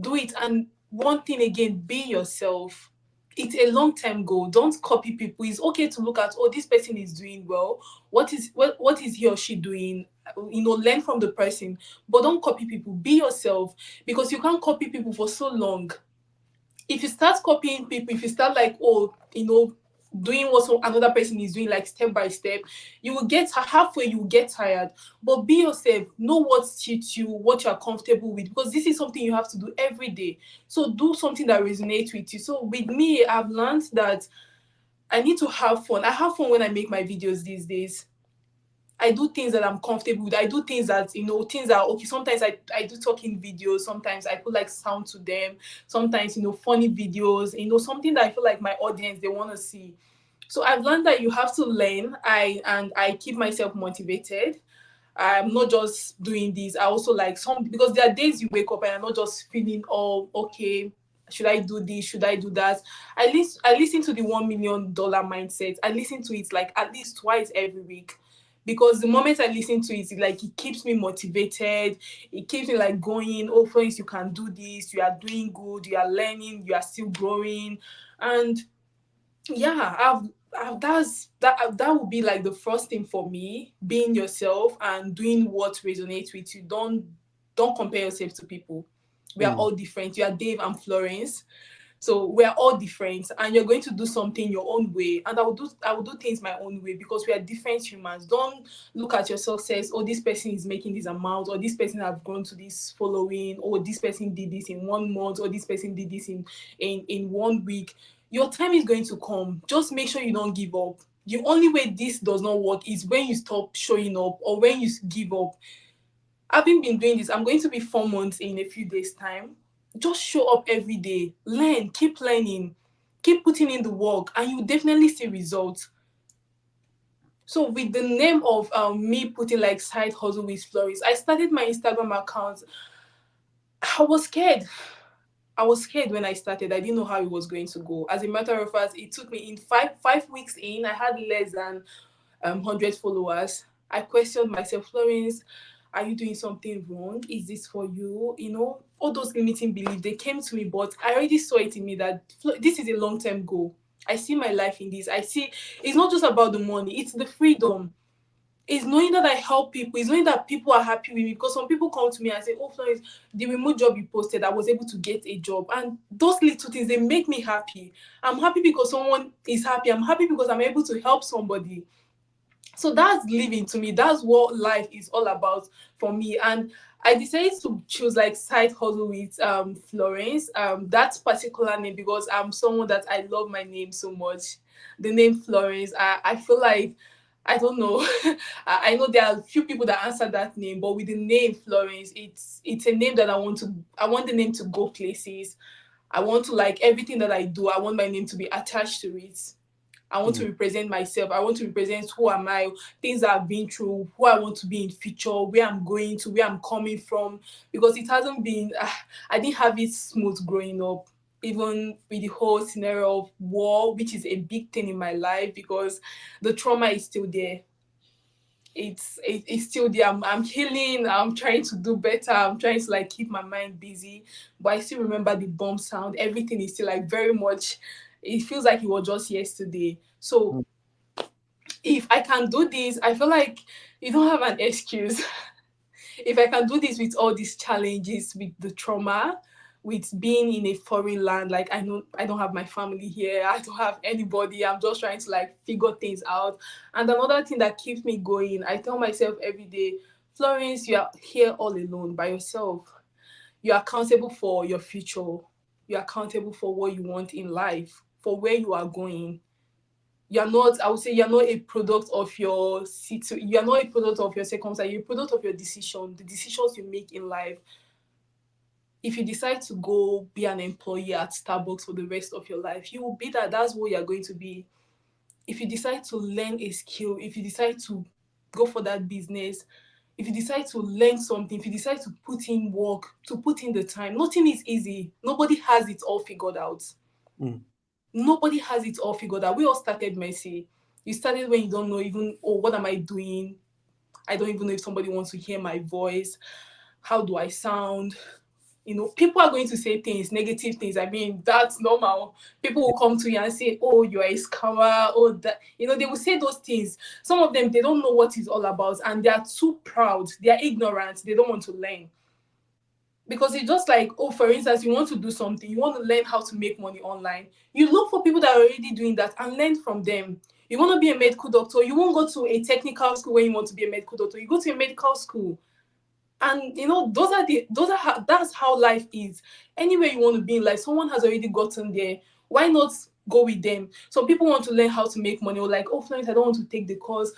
Do it. And one thing again, be yourself. It's a long term goal. Don't copy people. It's okay to look at, oh, this person is doing well. What is he or she doing? Learn from the person, but don't copy people. Be yourself, because you can't copy people for so long. If you start copying people, if you start like, oh, doing what another person is doing, like step by step, you will get halfway, you will get tired. But be yourself, know what suits you, what you are comfortable with, because this is something you have to do every day. So do something that resonates with you. So with me, I've learned that I need to have fun. I have fun when I make my videos these days. I do things that I'm comfortable with. I do things that, things that, okay, sometimes I do talking videos. Sometimes I put like sound to them. Sometimes, funny videos, something that I feel like my audience, they want to see. So I've learned that you have to learn. I keep myself motivated. I'm not just doing this. I also like some, because there are days you wake up and I'm not just feeling, oh, okay, should I do this? Should I do that? I listen to the $1 million mindset. I listen to it like at least twice every week. Because the moment I listen to it, it keeps me motivated. It keeps me like going, oh, friends, you can do this. You are doing good. You are learning. You are still growing. And yeah, that would be like the first thing for me, being yourself and doing what resonates with you. Don't compare yourself to people. We are Mm. all different. You are Dave and Florence, so we are all different, and you're going to do something your own way, and I will do things my own way, because we are different humans. Don't look at your success, oh, this person is making this amount, or this person have grown to this following, or this person did this in 1 month, or this person did this in 1 week. Your time is going to come. Just make sure you don't give up. The only way this does not work is when you stop showing up, or when you give up. Having been doing this, I'm going to be 4 months in a few days' time. Just show up every day, learn, keep learning, keep putting in the work, and you definitely see results. So with the name of me putting like side hustle with Flores, I started my Instagram account. I was scared. I was scared when I started. I didn't know how it was going to go. As a matter of fact, it took me in five weeks in. I had less than 100 followers. I questioned myself, Florence, are you doing something wrong? Is this for you? All those limiting beliefs, they came to me, but I already saw it in me that this is a long-term goal. I see my life in this. I see it's not just about the money, it's the freedom. It's knowing that I help people. It's knowing that people are happy with me. Because some people come to me and say, oh, Florence, the remote job you posted, I was able to get a job. And those little things, they make me happy. I'm happy because someone is happy. I'm happy because I'm able to help somebody. So that's living to me. That's what life is all about for me. And I decided to choose like side hustle with Florence, that particular name, because I'm someone that I love my name so much. The name Florence, I feel like, I don't know. I know there are a few people that answer that name, but with the name Florence, it's a name that I want the name to go places. I want to, like, everything that I do, I want my name to be attached to it. I want to Mm. represent myself. I want to represent who am I, things that I've been through, who I want to be in future, where I'm going to, where I'm coming from. Because it hasn't been, I didn't have it smooth growing up. Even with the whole scenario of war, which is a big thing in my life, because the trauma is still there. It's still there. I'm healing. I'm trying to do better. I'm trying to like keep my mind busy, but I still remember the bomb sound. Everything is still like very much. It feels like it was just yesterday. So Mm. if I can do this, I feel like you don't have an excuse. If I can do this with all these challenges, with the trauma, with being in a foreign land, like I know I don't have my family here, I don't have anybody, I'm just trying to like figure things out. And another thing that keeps me going, I tell myself every day, Florence, you are here all alone by yourself. You're accountable for your future. You're accountable for what you want in life, for where you are going. You're not, I would say, you're not a product of your you're not a product of your circumstance, you're a product of your decision, the decisions you make in life. If you decide to go be an employee at Starbucks for the rest of your life, you will be that. That's what you're going to be. If you decide to learn a skill, if you decide to go for that business, if you decide to learn something, if you decide to put in work, to put in the time, nothing is easy. Nobody has it all figured out. Mm. Nobody has it all figured out. We all started messy. You started when you don't know even, oh, what am I doing? I don't even know if somebody wants to hear my voice. How do I sound? People are going to say things, negative things. I mean, that's normal. People will come to you and say, oh, you're a scammer. Oh, that, they will say those things. Some of them, they don't know what it's all about, and they are too proud. They are ignorant. They don't want to learn. Because it's just like, oh, for instance, you want to do something, you want to learn how to make money online. You look for people that are already doing that and learn from them. You want to be a medical doctor, you won't go to a technical school when you want to be a medical doctor. You go to a medical school. And that's how life is. Anywhere you want to be in life, someone has already gotten there. Why not go with them? Some people want to learn how to make money, or like, oh, Florence, I don't want to take the course.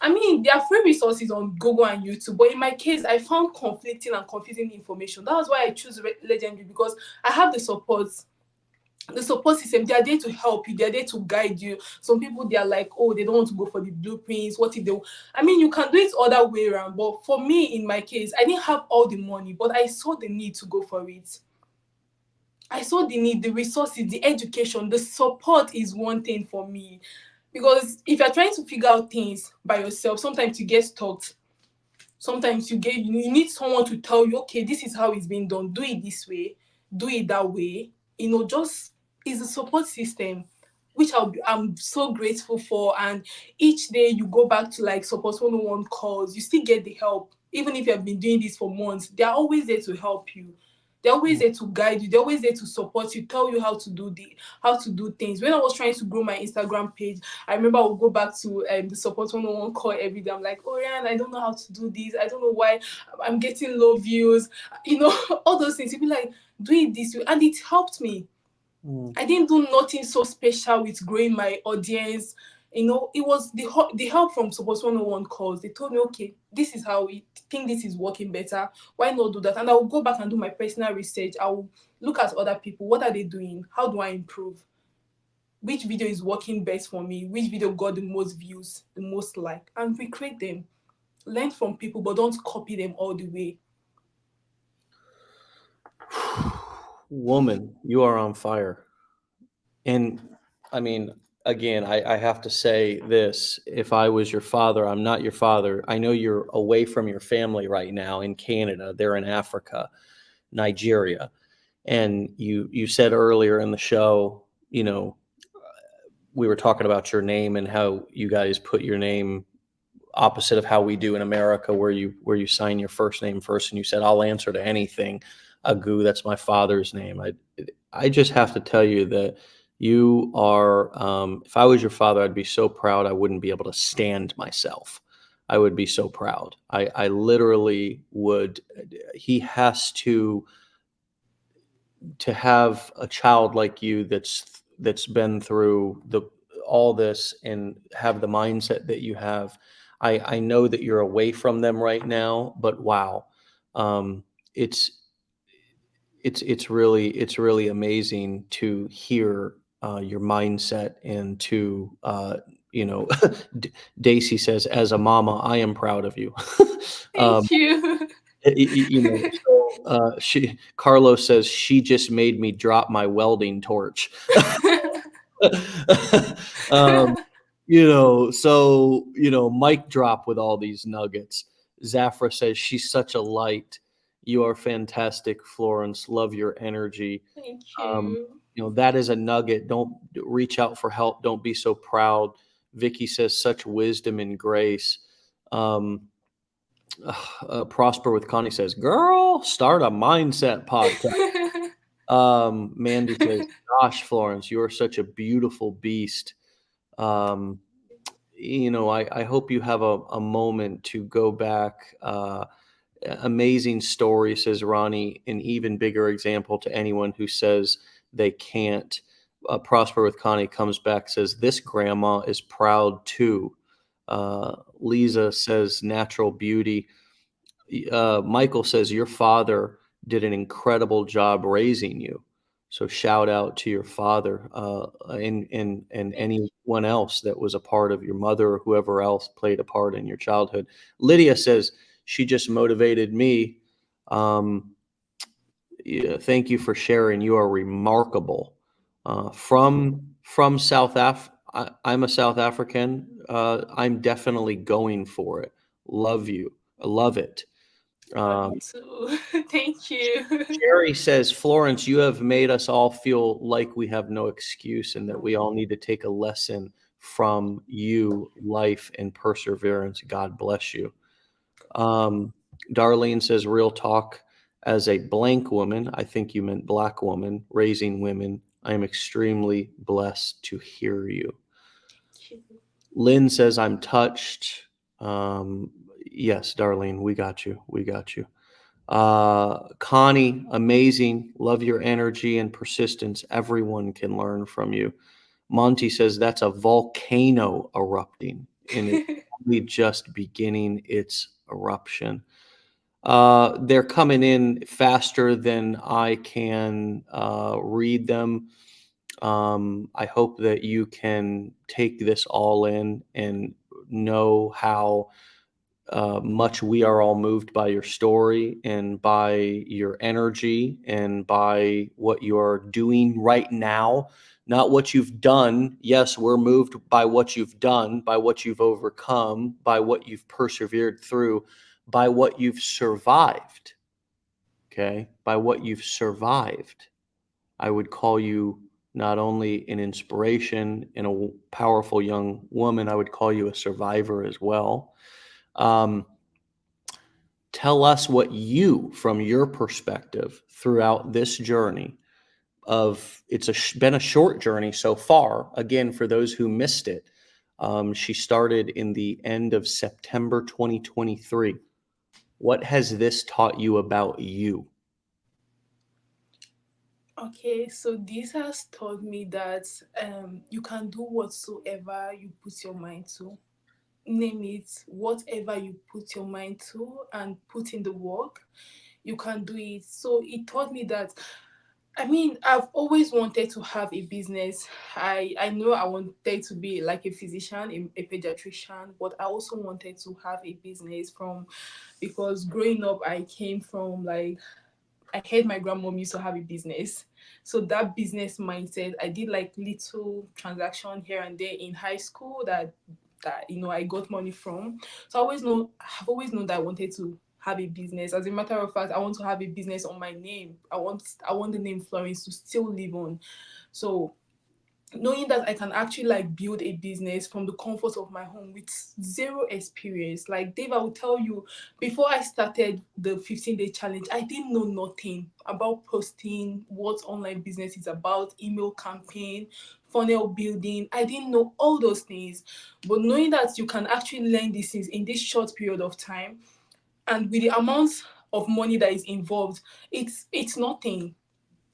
I mean, there are free resources on Google and YouTube, but in my case, I found conflicting and confusing information. That was why I choose Legendary, because I have the support system. They are there to help you, they're there to guide you. Some people, they are like, oh, they don't want to go for the blueprints. What if they, I mean, you can do it other way around, but for me, in my case, I didn't have all the money, but I saw the need to go for it. I saw the need, the resources, the education, the support is one thing for me. Because if you're trying to figure out things by yourself, sometimes you get stuck. Sometimes you need someone to tell you, okay, this is how it's being done. Do it this way, do it that way. Just is a support system, which I'm so grateful for. And each day you go back to like support 101 calls, you still get the help. Even if you have been doing this for months, they're always there to help you. They're always there to guide you. They're always there to support you, tell you how to do things. When I was trying to grow my Instagram page, I remember I would go back to the support 101 call every day. I'm like, oh yeah, I don't know how to do this. I don't know why I'm getting low views. All those things. You'd be like, do it this way. And it helped me. I didn't do nothing so special with growing my audience. It was the help from Support 101 calls. They told me, okay, this is how we think this is working better. Why not do that? And I will go back and do my personal research. I will look at other people. What are they doing? How do I improve? Which video is working best for me? Which video got the most views, the most like? And recreate them. Learn from people, but don't copy them all the way. Woman, you are on fire. And I mean, again, I have to say this. If I was your father, I'm not your father. I know you're away from your family right now in Canada. They're in Africa, Nigeria. And you said earlier in the show, we were talking about your name and how you guys put your name opposite of how we do in America, where you sign your first name first, and you said, I'll answer to anything. Agu, that's my father's name. I just have to tell you that you are, if I was your father, I'd be so proud I wouldn't be able to stand myself. I would be so proud. I literally would. He has to have a child like you that's been through all this and have the mindset that you have. I know that you're away from them right now, but wow, um, it's it's really amazing to hear your mindset and to Daisy says, as a mama, I am proud of you. um, Thank you. she Carlos says she just made me drop my welding torch. um, mic drop with all these nuggets. Zafra says she's such a light. You are fantastic, Florence. Love your energy. Thank Um, you. that is a nugget. Don't reach out for help. Don't be so proud. Vicky says such wisdom and grace. Um, Prosper with Connie says, girl, start a mindset podcast. Mandy says, gosh, Florence, you are such a beautiful beast. Um, I hope you have a moment to go back. Amazing story, says Ronnie. An even bigger example to anyone who says they can't. Prosper with Connie comes back, says, this grandma is proud too. Lisa says, natural beauty. Michael says, your father did an incredible job raising you. So shout out to your father, and anyone else that was a part of your mother or whoever else played a part in your childhood. Lydia says she just motivated me. Yeah, thank you for sharing. You are remarkable. From South I'm a South African. I'm definitely going for it. Love you. I love it. Love Um, you too. Thank you. Jerry says, Florence, you have made us all feel like we have no excuse and that we all need to take a lesson from you, life and perseverance. God bless you. Um, Darlene says, real talk. As a blank woman, I think you meant black woman, raising women, I am extremely blessed to hear you. Lynn says, I'm touched. Um, yes, Darlene, we got you. We got you. Connie, amazing. Love your energy and persistence. Everyone can learn from you. Monty says that's a volcano erupting and it's only just beginning its eruption. They're coming in faster than I can read them. I hope that you can take this all in and know how much we are all moved by your story and by your energy and by what you are doing right now, not what you've done. Yes, we're moved by what you've done, by what you've overcome, by what you've persevered through, by what you've survived. Okay, by what you've survived. I would call you not only an inspiration and a powerful young woman, I would call you a survivor as well. Um, Tell us what you, from your perspective, throughout this journey of been a short journey so far. Again, for those who missed it, she started in the end of September 2023. What has this taught you about you? Okay, so this has taught me that you can do whatsoever you put your mind to. Name it, whatever you put your mind to and put in the work, you can do it. So it taught me that, I mean, I've always wanted to have a business. I know I wanted to be like a physician, a pediatrician, but I also wanted to have a business from, because growing up I came from like, I heard my grandmom used to have a business. So that business mindset, I did like little transaction here and there in high school that I got money from. So I've always known that I wanted to have a business. As a matter of fact, I want to have a business on my name. I want the name Florence to still live on. So knowing that I can actually like build a business from the comfort of my home with zero experience. Like Dave, I will tell you, before I started the 15-day challenge, I didn't know nothing about posting, what online business is about, email campaign, funnel building. I didn't know all those things. But knowing that you can actually learn these things in this short period of time, and with the amount of money that is involved, it's nothing.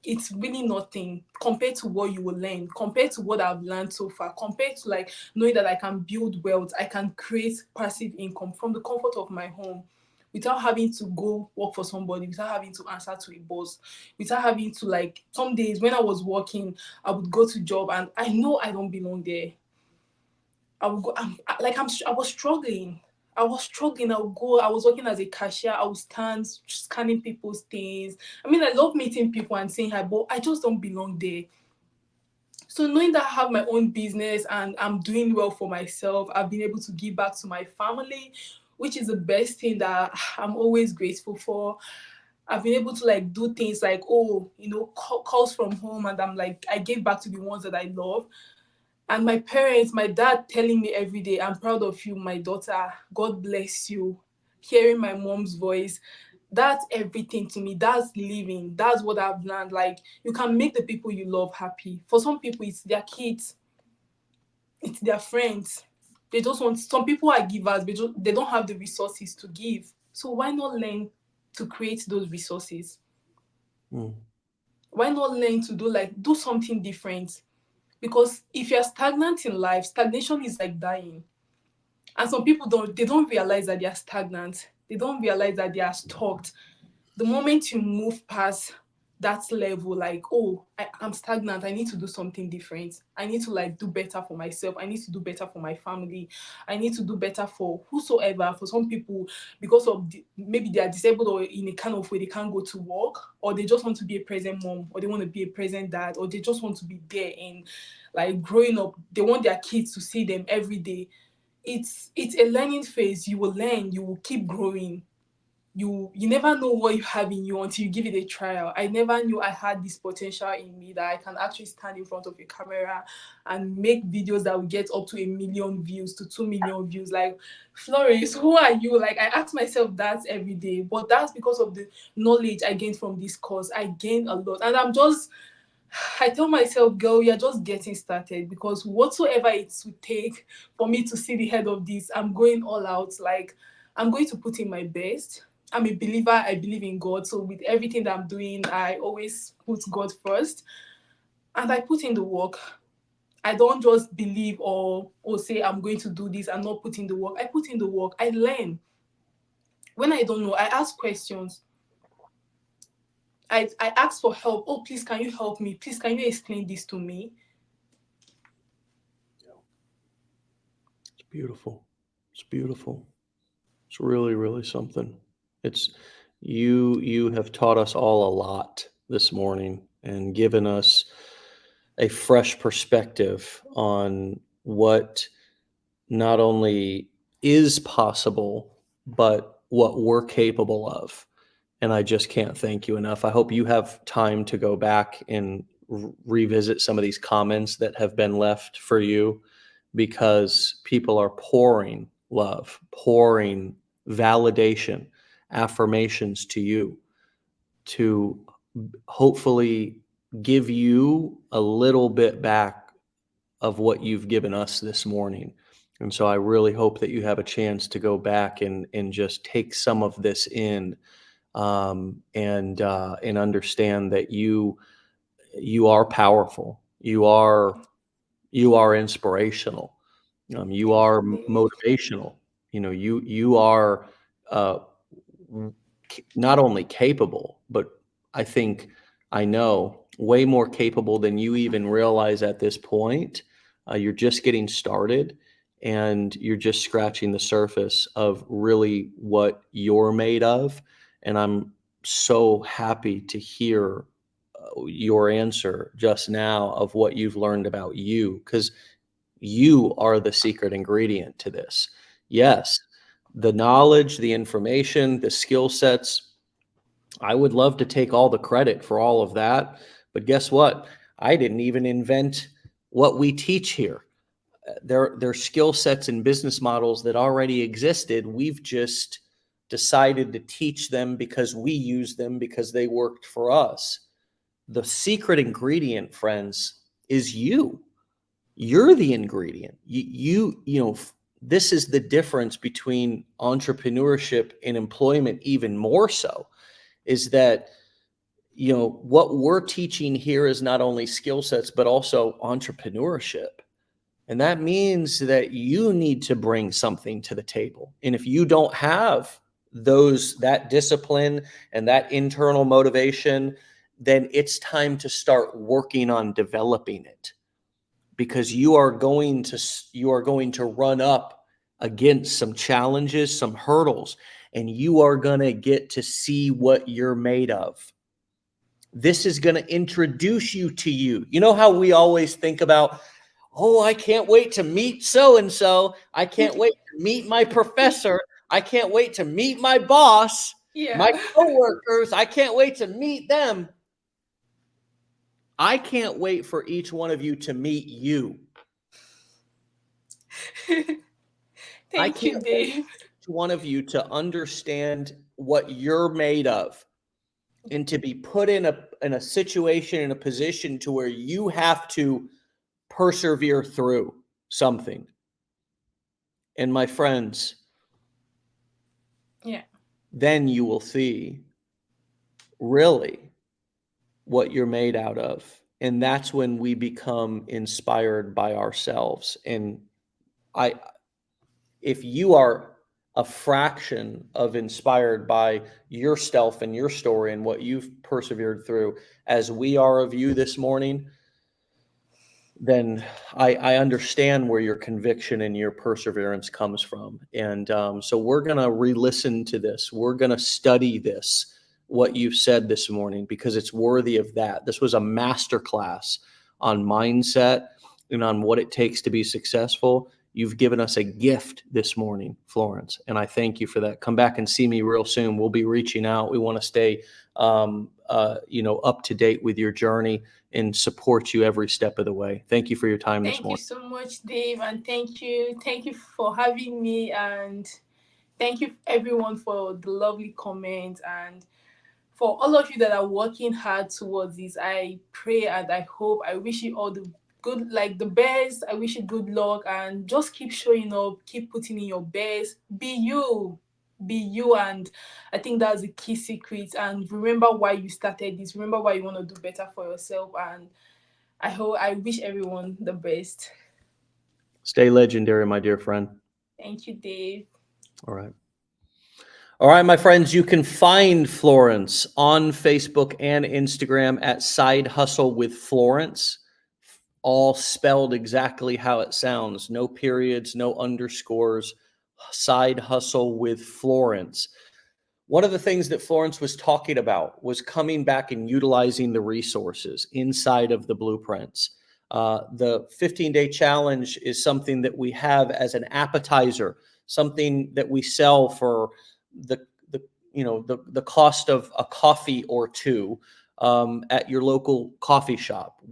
It's really nothing compared to what you will learn, compared to what I've learned so far, compared to like knowing that I can build wealth, I can create passive income from the comfort of my home without having to go work for somebody, without having to answer to a boss, without having to like, some days when I was working, I would go to job and I know I don't belong there. I would go. I was struggling. I was struggling. I would go. I was working as a cashier. I would stand scanning people's things. I mean, I love meeting people and saying hi, but I just don't belong there. So knowing that I have my own business and I'm doing well for myself, I've been able to give back to my family, which is the best thing that I'm always grateful for. I've been able to like do things like, calls from home, and I'm like, I gave back to the ones that I love. And my parents, my dad telling me every day, I'm proud of you, my daughter. God bless you. Hearing my mom's voice, that's everything to me. That's living. That's what I've learned. Like, you can make the people you love happy. For some people, it's their kids, it's their friends. They just want, some people are givers, but they don't have the resources to give. So why not learn to create those resources? Mm. Why not learn to do something different? Because if you're stagnant in life, stagnation is like dying. And some people don't realize that they are stagnant. They don't realize that they are stuck. The moment you move past that level, like, oh, I'm stagnant, I need to do something different. I need to like do better for myself. I need to do better for my family. I need to do better for whosoever. For some people, because of maybe they are disabled or in a kind of way they can't go to work, or they just want to be a present mom, or they want to be a present dad, or they just want to be there and like growing up. They want their kids to see them every day. It's a learning phase. You will learn, you will keep growing. you never know what you have in you until you give it a trial. I never knew I had this potential in me, that I can actually stand in front of a camera and make videos that will get up to 1 million views to 2 million views. Like, Florence, who are you? Like, I ask myself that every day, but that's because of the knowledge I gained from this course. I gained a lot, and I tell myself, girl, you're just getting started, because whatsoever it would take for me to see the head of this, I'm going all out. Like, I'm going to put in my best. I'm a believer. I believe in God. So with everything that I'm doing, I always put God first. And I put in the work. I don't just believe or say I'm going to do this and not put in the work. I put in the work. I learn. When I don't know, I ask questions. I ask for help. Oh, please, can you help me? Please, can you explain this to me? It's beautiful. It's beautiful. It's really, really something. It's you have taught us all a lot this morning and given us a fresh perspective on what not only is possible, but what we're capable of. And I just can't thank you enough. I hope you have time to go back and revisit some of these comments that have been left for you, because people are pouring love, pouring validation, affirmations to you to hopefully give you a little bit back of what you've given us this morning. And so I really hope that you have a chance to go back and just take some of this in, and understand that you are powerful. You are inspirational. You Thank are you, babe. motivational. You are uh, not only capable, but I think I know way more capable than you even realize at this point. You're just getting started, and you're just scratching the surface of really what you're made of. And I'm so happy to hear your answer just now of what you've learned about you, because you are the secret ingredient to this. Yes, the knowledge, the information, the skill sets, I would love to take all the credit for all of that. But guess what? I didn't even invent what we teach here. There are skill sets and business models that already existed. We've just decided to teach them because we use them because they worked for us. The secret ingredient, friends, is you. You're the ingredient. This is the difference between entrepreneurship and employment, even more so, is that, what we're teaching here is not only skill sets, but also entrepreneurship. And that means that you need to bring something to the table. And if you don't have that discipline and that internal motivation, then it's time to start working on developing it, because you are going to run up against some challenges, some hurdles, and you are going to get to see what you're made of. This is going to introduce you to you. You know how we always think about, oh, I can't wait to meet so and so. I can't wait to meet my professor. I can't wait to meet my boss, my Yeah. coworkers. I can't wait to meet them. I can't wait for each one of you to meet you. I Thank can't you, wait Dave. for each one of you to understand what you're made of, and to be put in a situation, in a position to where you have to persevere through something. And my friends, Yeah. then you will see really what you're made out of. And that's when we become inspired by ourselves. And I if you are a fraction of inspired by yourself and your story and what you've persevered through, as we are of you this morning, then I understand where your conviction and your perseverance comes from. And so we're going to re-listen to this. We're going to study this, what you've said this morning, because it's worthy of that. This was a masterclass on mindset and on what it takes to be successful. You've given us a gift this morning, Florence, and I thank you for that. Come back and see me real soon. We'll be reaching out. We want to stay, up to date with your journey and support you every step of the way. Thank you for your time this Thank you morning. so much, Dave, and thank you for having me, and thank you everyone for the lovely comments, and for all of you that are working hard towards this. I pray and I hope, I wish you all the good, like the best. I wish you good luck, and just keep showing up, keep putting in your best. Be you, and I think that's the key secret. And remember why you started this. Remember why you want to do better for yourself. And I wish everyone the best. Stay legendary, my dear friend. Thank you, Dave. All right. All right, my friends, you can find Florence on Facebook and Instagram at Side Hustle with Florence, all spelled exactly how it sounds. No periods, no underscores. Side Hustle with Florence. One of the things that Florence was talking about was coming back and utilizing the resources inside of the blueprints. The 15-day challenge is something that we have as an appetizer, something that we sell for the cost of a coffee or two at your local coffee shop.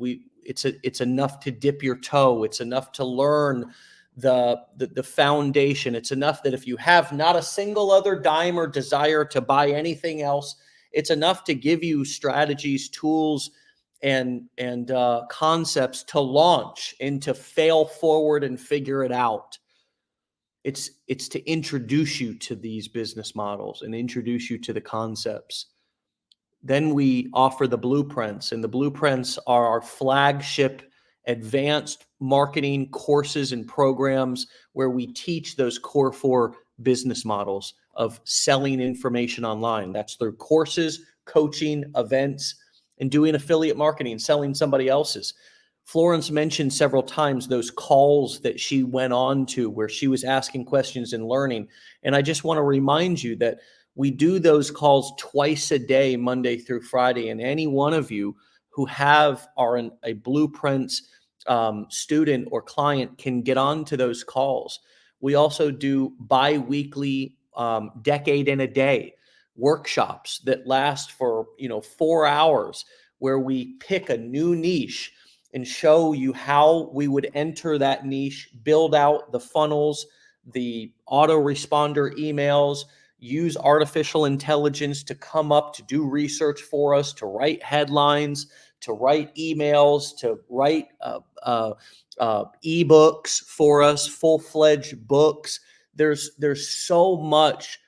It's enough to dip your toe. It's enough to learn the foundation. It's enough that if you have not a single other dime or desire to buy anything else, it's enough to give you strategies, tools, and concepts to launch and to fail forward and figure it out. It's to introduce you to these business models and introduce you to the concepts. Then we offer the blueprints, and the blueprints are our flagship advanced marketing courses and programs where we teach those core 4 business models of selling information online. That's through courses, coaching, events, and doing affiliate marketing, selling somebody else's. Florence mentioned several times those calls that she went on to where she was asking questions and learning. And I just want to remind you that we do those calls twice a day, Monday through Friday. And any one of you who are a Blueprints student or client can get on to those calls. We also do bi-weekly decade in a day workshops that last for 4 hours, where we pick a new niche and show you how we would enter that niche, build out the funnels, the autoresponder emails, use artificial intelligence to come up to do research for us, to write headlines, to write emails, to write ebooks for us, full-fledged books. There's so much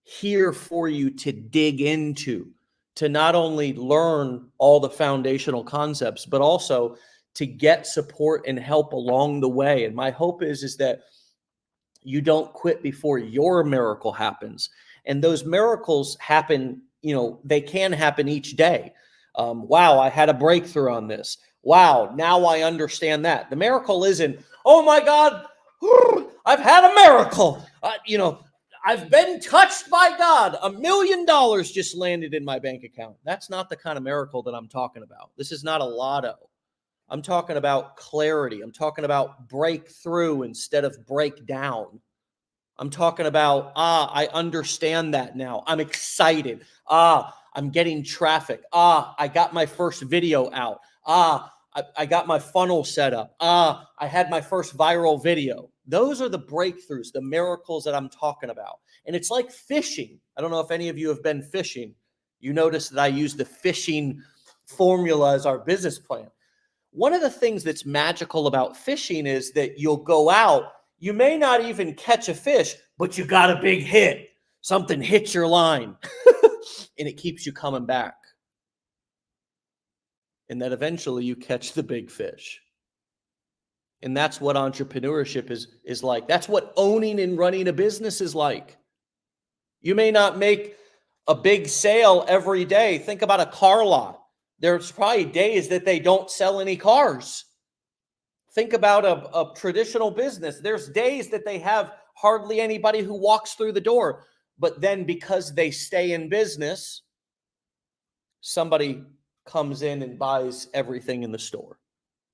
here for you to dig into, to not only learn all the foundational concepts, but also to get support and help along the way. And my hope is that you don't quit before your miracle happens. And those miracles happen, they can happen each day. Wow, I had a breakthrough on this. Wow, now I understand that. The miracle isn't, oh my God, I've had a miracle. I've been touched by God. $1 million just landed in my bank account. That's not the kind of miracle that I'm talking about. This is not a lotto. I'm talking about clarity. I'm talking about breakthrough instead of breakdown. I'm talking about, I understand that now. I'm excited. I'm getting traffic. I got my first video out. I got my funnel set up. I had my first viral video. Those are the breakthroughs, the miracles that I'm talking about. And it's like fishing. I don't know if any of you have been fishing. You notice that I use the fishing formula as our business plan. One of the things that's magical about fishing is that you'll go out, you may not even catch a fish, but you got a big hit. Something hits your line and it keeps you coming back. And then eventually you catch the big fish. And that's what entrepreneurship is like. That's what owning and running a business is like. You may not make a big sale every day. Think about a car lot. There's probably days that they don't sell any cars. Think about a traditional business. There's days that they have hardly anybody who walks through the door. But then because they stay in business, somebody comes in and buys everything in the store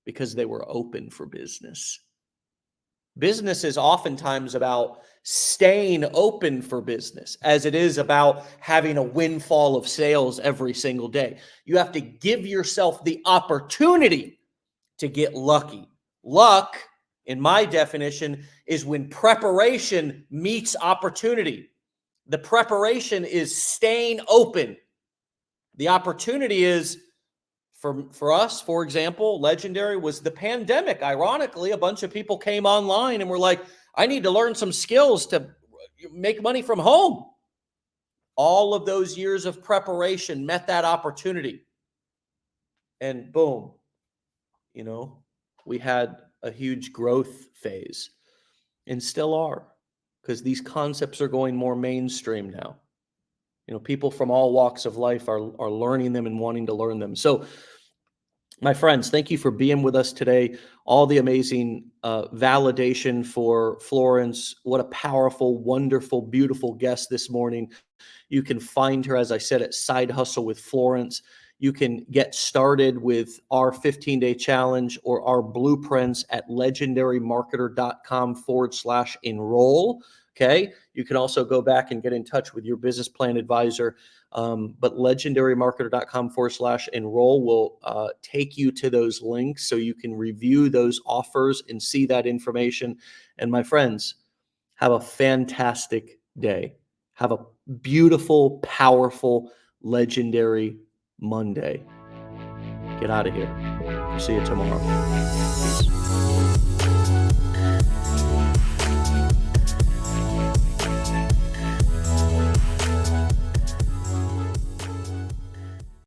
because they were open for business. Business is oftentimes about staying open for business as it is about having a windfall of sales every single day. You have to give yourself the opportunity to get lucky. Luck, in my definition, is when preparation meets opportunity. The preparation is staying open. The opportunity is for us, for example, legendary was the pandemic. Ironically, a bunch of people came online and were like, I need to learn some skills to make money from home. All of those years of preparation met that opportunity. And boom, we had a huge growth phase and still are, because these concepts are going more mainstream now. People from all walks of life are learning them and wanting to learn them. So, my friends, thank you for being with us today. All the amazing validation for Florence. What a powerful, wonderful, beautiful guest this morning. You can find her, as I said, at Side Hustle with Florence. You can get started with our 15-day challenge or our blueprints at legendarymarketer.com/enroll. Okay. You can also go back and get in touch with your business plan advisor. But legendarymarketer.com/enroll will take you to those links so you can review those offers and see that information. And my friends, have a fantastic day. Have a beautiful, powerful, legendary Monday. Get out of here. See you tomorrow. Peace.